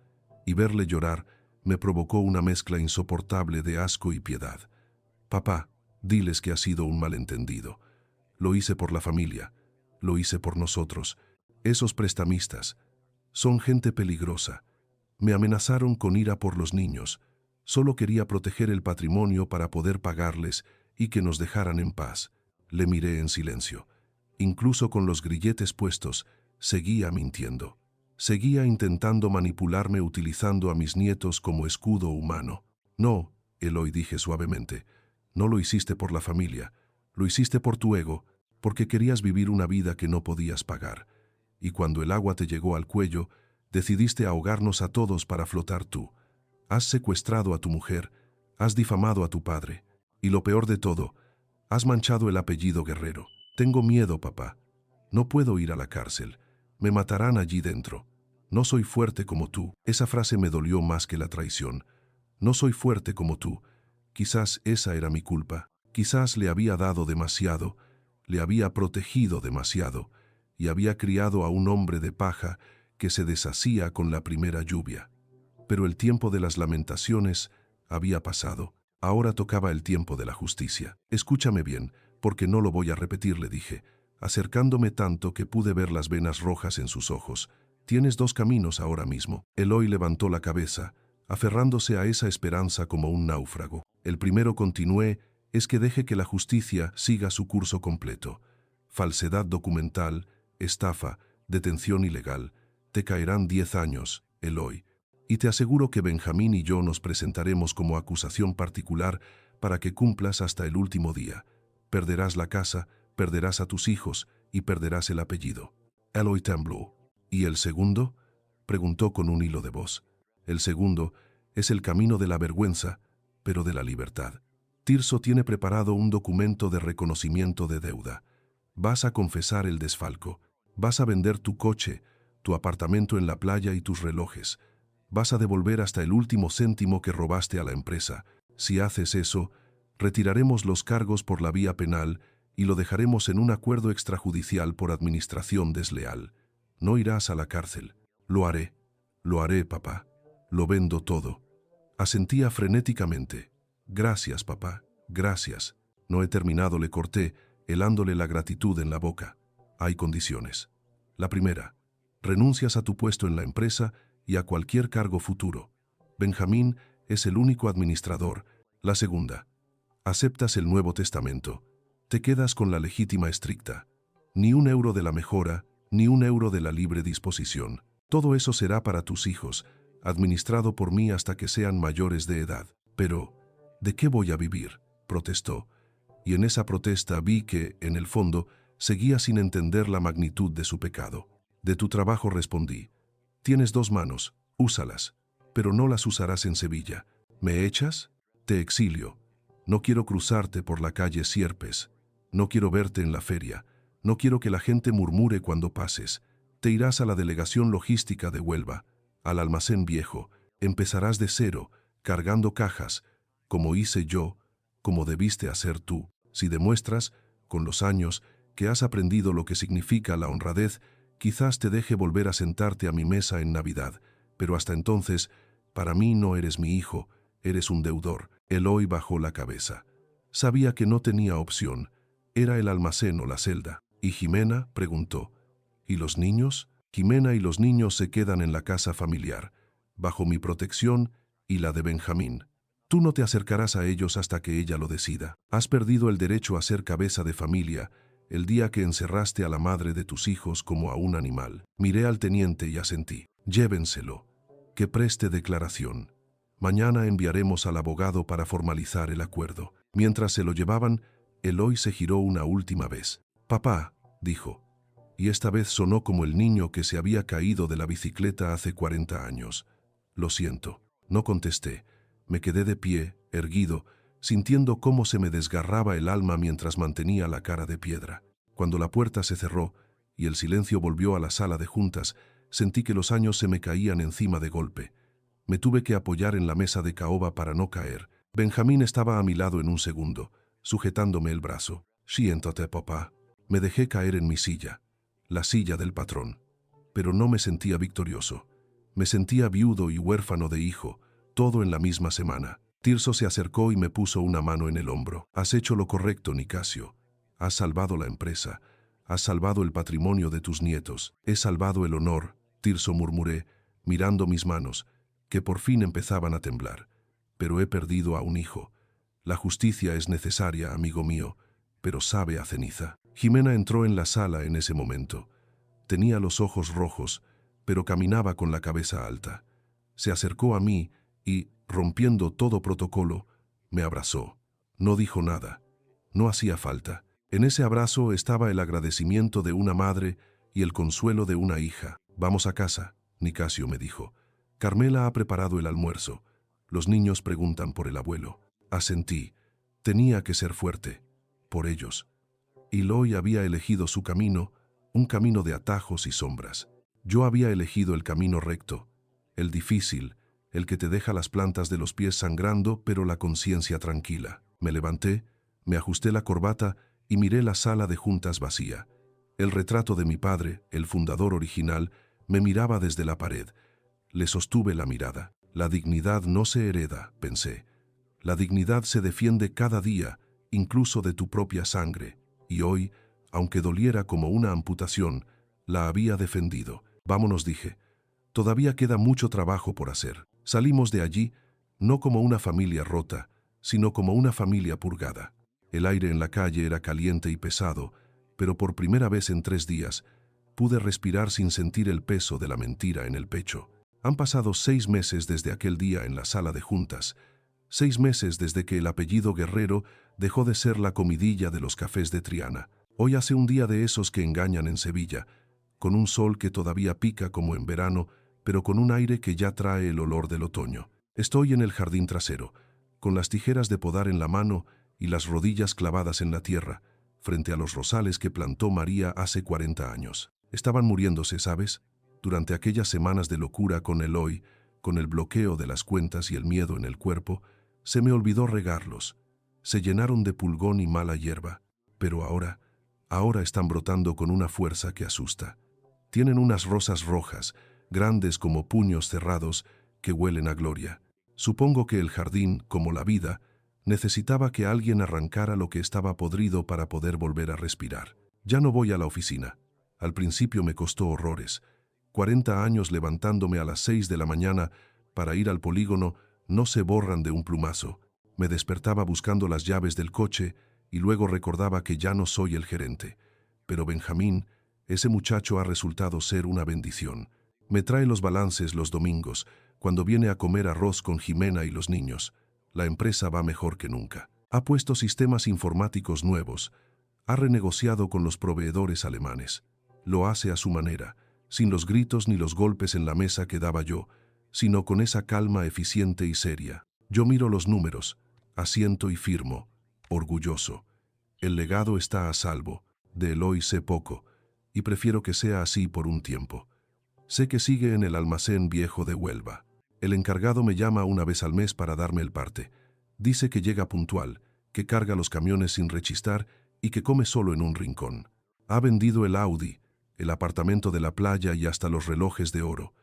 y verle llorar me provocó una mezcla insoportable de asco y piedad. Papá, diles que ha sido un malentendido. Lo hice por la familia, lo hice por nosotros. Esos prestamistas son gente peligrosa. Me amenazaron con ira por los niños. Solo quería proteger el patrimonio para poder pagarles y que nos dejaran en paz. Le miré en silencio. Incluso con los grilletes puestos, seguía mintiendo. Seguía intentando manipularme utilizando a mis nietos como escudo humano. No, Eloy, dije suavemente. No lo hiciste por la familia. Lo hiciste por tu ego, porque querías vivir una vida que no podías pagar. Y cuando el agua te llegó al cuello, decidiste ahogarnos a todos para flotar tú. Has secuestrado a tu mujer, has difamado a tu padre. Y lo peor de todo, has manchado el apellido Guerrero. Tengo miedo, papá. No puedo ir a la cárcel. Me matarán allí dentro. No soy fuerte como tú. Esa frase me dolió más que la traición. No soy fuerte como tú. Quizás esa era mi culpa. Quizás le había dado demasiado, le había protegido demasiado, y había criado a un hombre de paja que se deshacía con la primera lluvia. Pero el tiempo de las lamentaciones había pasado. Ahora tocaba el tiempo de la justicia. Escúchame bien, porque no lo voy a repetir, le dije, acercándome tanto que pude ver las venas rojas en sus ojos. Tienes dos caminos ahora mismo. Eloy levantó la cabeza, aferrándose a esa esperanza como un náufrago. El primero, continué, es que deje que la justicia siga su curso completo. Falsedad documental, estafa, detención ilegal. Te caerán 10 años, Eloy. Y te aseguro que Benjamín y yo nos presentaremos como acusación particular para que cumplas hasta el último día. Perderás la casa, perderás a tus hijos y perderás el apellido. Eloy tembló. ¿Y el segundo?, preguntó con un hilo de voz. El segundo es el camino de la vergüenza, pero de la libertad. Tirso tiene preparado un documento de reconocimiento de deuda. Vas a confesar el desfalco. Vas a vender tu coche, tu apartamento en la playa y tus relojes. Vas a devolver hasta el último céntimo que robaste a la empresa. Si haces eso, retiraremos los cargos por la vía penal y lo dejaremos en un acuerdo extrajudicial por administración desleal. No irás a la cárcel. Lo haré, papá. Lo vendo todo. Asentía frenéticamente. Gracias, papá, gracias. No he terminado, le corté, helándole la gratitud en la boca. Hay condiciones. La primera, renuncias a tu puesto en la empresa y a cualquier cargo futuro. Benjamín es el único administrador. La segunda, aceptas el Nuevo Testamento. Te quedas con la legítima estricta. Ni un euro de la mejora, ni un euro de la libre disposición. Todo eso será para tus hijos, administrado por mí hasta que sean mayores de edad. Pero, ¿de qué voy a vivir?, protestó. Y en esa protesta vi que, en el fondo, seguía sin entender la magnitud de su pecado. De tu trabajo, respondí. Tienes 2 manos, úsalas, pero no las usarás en Sevilla. ¿Me echas? Te exilio. No quiero cruzarte por la calle Sierpes. No quiero verte en la feria. No quiero que la gente murmure cuando pases. Te irás a la delegación logística de Huelva, al almacén viejo. Empezarás de cero, cargando cajas, como hice yo, como debiste hacer tú. Si demuestras, con los años, que has aprendido lo que significa la honradez, quizás te deje volver a sentarte a mi mesa en Navidad, pero hasta entonces, para mí no eres mi hijo, eres un deudor. Eloy bajó la cabeza. Sabía que no tenía opción. Era el almacén o la celda. ¿Y Jimena?, preguntó. ¿Y los niños? Jimena y los niños se quedan en la casa familiar, bajo mi protección y la de Benjamín. Tú no te acercarás a ellos hasta que ella lo decida. Has perdido el derecho a ser cabeza de familia el día que encerraste a la madre de tus hijos como a un animal. Miré al teniente y asentí. Llévenselo. Que preste declaración. Mañana enviaremos al abogado para formalizar el acuerdo. Mientras se lo llevaban, Eloy se giró una última vez. Papá, dijo, y esta vez sonó como el niño que se había caído de la bicicleta hace 40 años. Lo siento. No contesté. Me quedé de pie, erguido, sintiendo cómo se me desgarraba el alma mientras mantenía la cara de piedra. Cuando la puerta se cerró y el silencio volvió a la sala de juntas, sentí que los años se me caían encima de golpe. Me tuve que apoyar en la mesa de caoba para no caer. Benjamín estaba a mi lado en un segundo, sujetándome el brazo. Siéntate, papá. Me dejé caer en mi silla, la silla del patrón. Pero no me sentía victorioso. Me sentía viudo y huérfano de hijo, todo en la misma semana. Tirso se acercó y me puso una mano en el hombro. Has hecho lo correcto, Nicasio. Has salvado la empresa. Has salvado el patrimonio de tus nietos. He salvado el honor, Tirso, murmuré, mirando mis manos, que por fin empezaban a temblar. Pero he perdido a un hijo. La justicia es necesaria, amigo mío, pero sabe a ceniza. Jimena entró en la sala en ese momento. Tenía los ojos rojos, pero caminaba con la cabeza alta. Se acercó a mí y, rompiendo todo protocolo, me abrazó. No dijo nada. No hacía falta. En ese abrazo estaba el agradecimiento de una madre y el consuelo de una hija. Vamos a casa, Nicasio me dijo. Carmela ha preparado el almuerzo. Los niños preguntan por el abuelo. Asentí. Tenía que ser fuerte. Por ellos. Eloy había elegido su camino, un camino de atajos y sombras. Yo había elegido el camino recto, el difícil, el que te deja las plantas de los pies sangrando, pero la conciencia tranquila. Me levanté, me ajusté la corbata y miré la sala de juntas vacía. El retrato de mi padre, el fundador original, me miraba desde la pared. Le sostuve la mirada. La dignidad no se hereda, pensé. La dignidad se defiende cada día, incluso de tu propia sangre. Y hoy, aunque doliera como una amputación, la había defendido. Vámonos, dije. Todavía queda mucho trabajo por hacer. Salimos de allí, no como una familia rota, sino como una familia purgada. El aire en la calle era caliente y pesado, pero por primera vez en 3 días, pude respirar sin sentir el peso de la mentira en el pecho. Han pasado 6 meses desde aquel día en la sala de juntas, 6 meses desde que el apellido Guerrero dejó de ser la comidilla de los cafés de Triana. Hoy hace un día de esos que engañan en Sevilla, con un sol que todavía pica como en verano, pero con un aire que ya trae el olor del otoño. Estoy en el jardín trasero, con las tijeras de podar en la mano y las rodillas clavadas en la tierra, frente a los rosales que plantó María hace 40 años. Estaban muriéndose, ¿sabes? Durante aquellas semanas de locura con Eloy, con el bloqueo de las cuentas y el miedo en el cuerpo, Se me olvidó regarlos. Se llenaron de pulgón y mala hierba. Pero ahora están brotando con una fuerza que asusta. Tienen unas rosas rojas, grandes como puños cerrados, que huelen a gloria. Supongo que el jardín, como la vida, necesitaba que alguien arrancara lo que estaba podrido para poder volver a respirar. Ya no voy a la oficina. Al principio me costó horrores. 40 años levantándome a las 6 de la mañana para ir al polígono no se borran de un plumazo. Me despertaba buscando las llaves del coche y luego recordaba que ya no soy el gerente. Pero Benjamín, ese muchacho ha resultado ser una bendición. Me trae los balances los domingos, cuando viene a comer arroz con Jimena y los niños. La empresa va mejor que nunca. Ha puesto sistemas informáticos nuevos. Ha renegociado con los proveedores alemanes. Lo hace a su manera, sin los gritos ni los golpes en la mesa que daba yo, sino con esa calma eficiente y seria. Yo miro los números, asiento y firmo, orgulloso. El legado está a salvo, de Eloy sé poco, y prefiero que sea así por un tiempo. Sé que sigue en el almacén viejo de Huelva. El encargado me llama una vez al mes para darme el parte. Dice que llega puntual, que carga los camiones sin rechistar y que come solo en un rincón. Ha vendido el Audi, el apartamento de la playa y hasta los relojes de oro.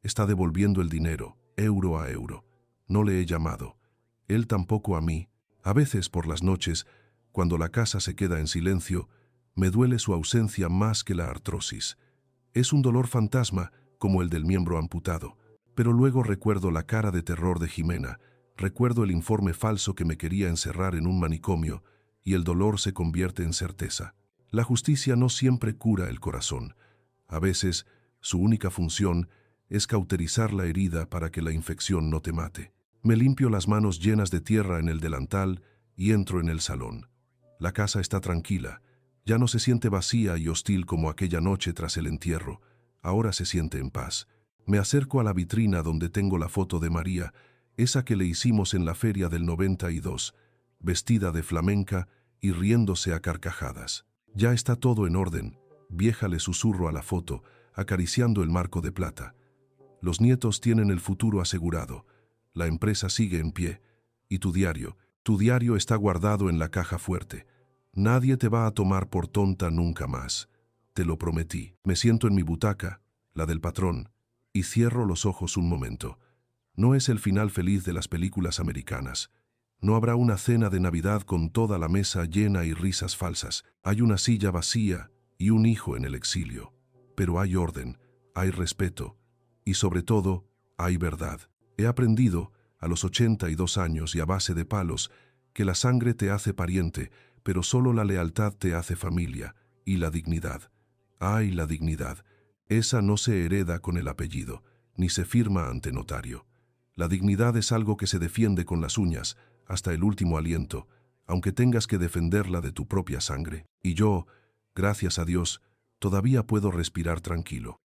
Está devolviendo el dinero, euro a euro. No le he llamado. Él tampoco a mí. A veces, por las noches, cuando la casa se queda en silencio, me duele su ausencia más que la artrosis. Es un dolor fantasma, como el del miembro amputado. Pero luego recuerdo la cara de terror de Jimena, recuerdo el informe falso que me quería encerrar en un manicomio, y el dolor se convierte en certeza. La justicia no siempre cura el corazón. A veces, su única función es cauterizar la herida para que la infección no te mate. Me limpio las manos llenas de tierra en el delantal y entro en el salón. La casa está tranquila. Ya no se siente vacía y hostil como aquella noche tras el entierro. Ahora se siente en paz. Me acerco a la vitrina donde tengo la foto de María, esa que le hicimos en la feria del 92, vestida de flamenca y riéndose a carcajadas. Ya está todo en orden. Vieja, le susurro a la foto, acariciando el marco de plata. Los nietos tienen el futuro asegurado. La empresa sigue en pie. Y tu diario está guardado en la caja fuerte. Nadie te va a tomar por tonta nunca más. Te lo prometí. Me siento en mi butaca, la del patrón, y cierro los ojos un momento. No es el final feliz de las películas americanas. No habrá una cena de Navidad con toda la mesa llena y risas falsas. Hay una silla vacía y un hijo en el exilio. Pero hay orden, hay respeto y sobre todo, hay verdad. He aprendido, a los 82 años y a base de palos, que la sangre te hace pariente, pero solo la lealtad te hace familia, y la dignidad. ¡Ay, la dignidad! Esa no se hereda con el apellido, ni se firma ante notario. La dignidad es algo que se defiende con las uñas, hasta el último aliento, aunque tengas que defenderla de tu propia sangre. Y yo, gracias a Dios, todavía puedo respirar tranquilo.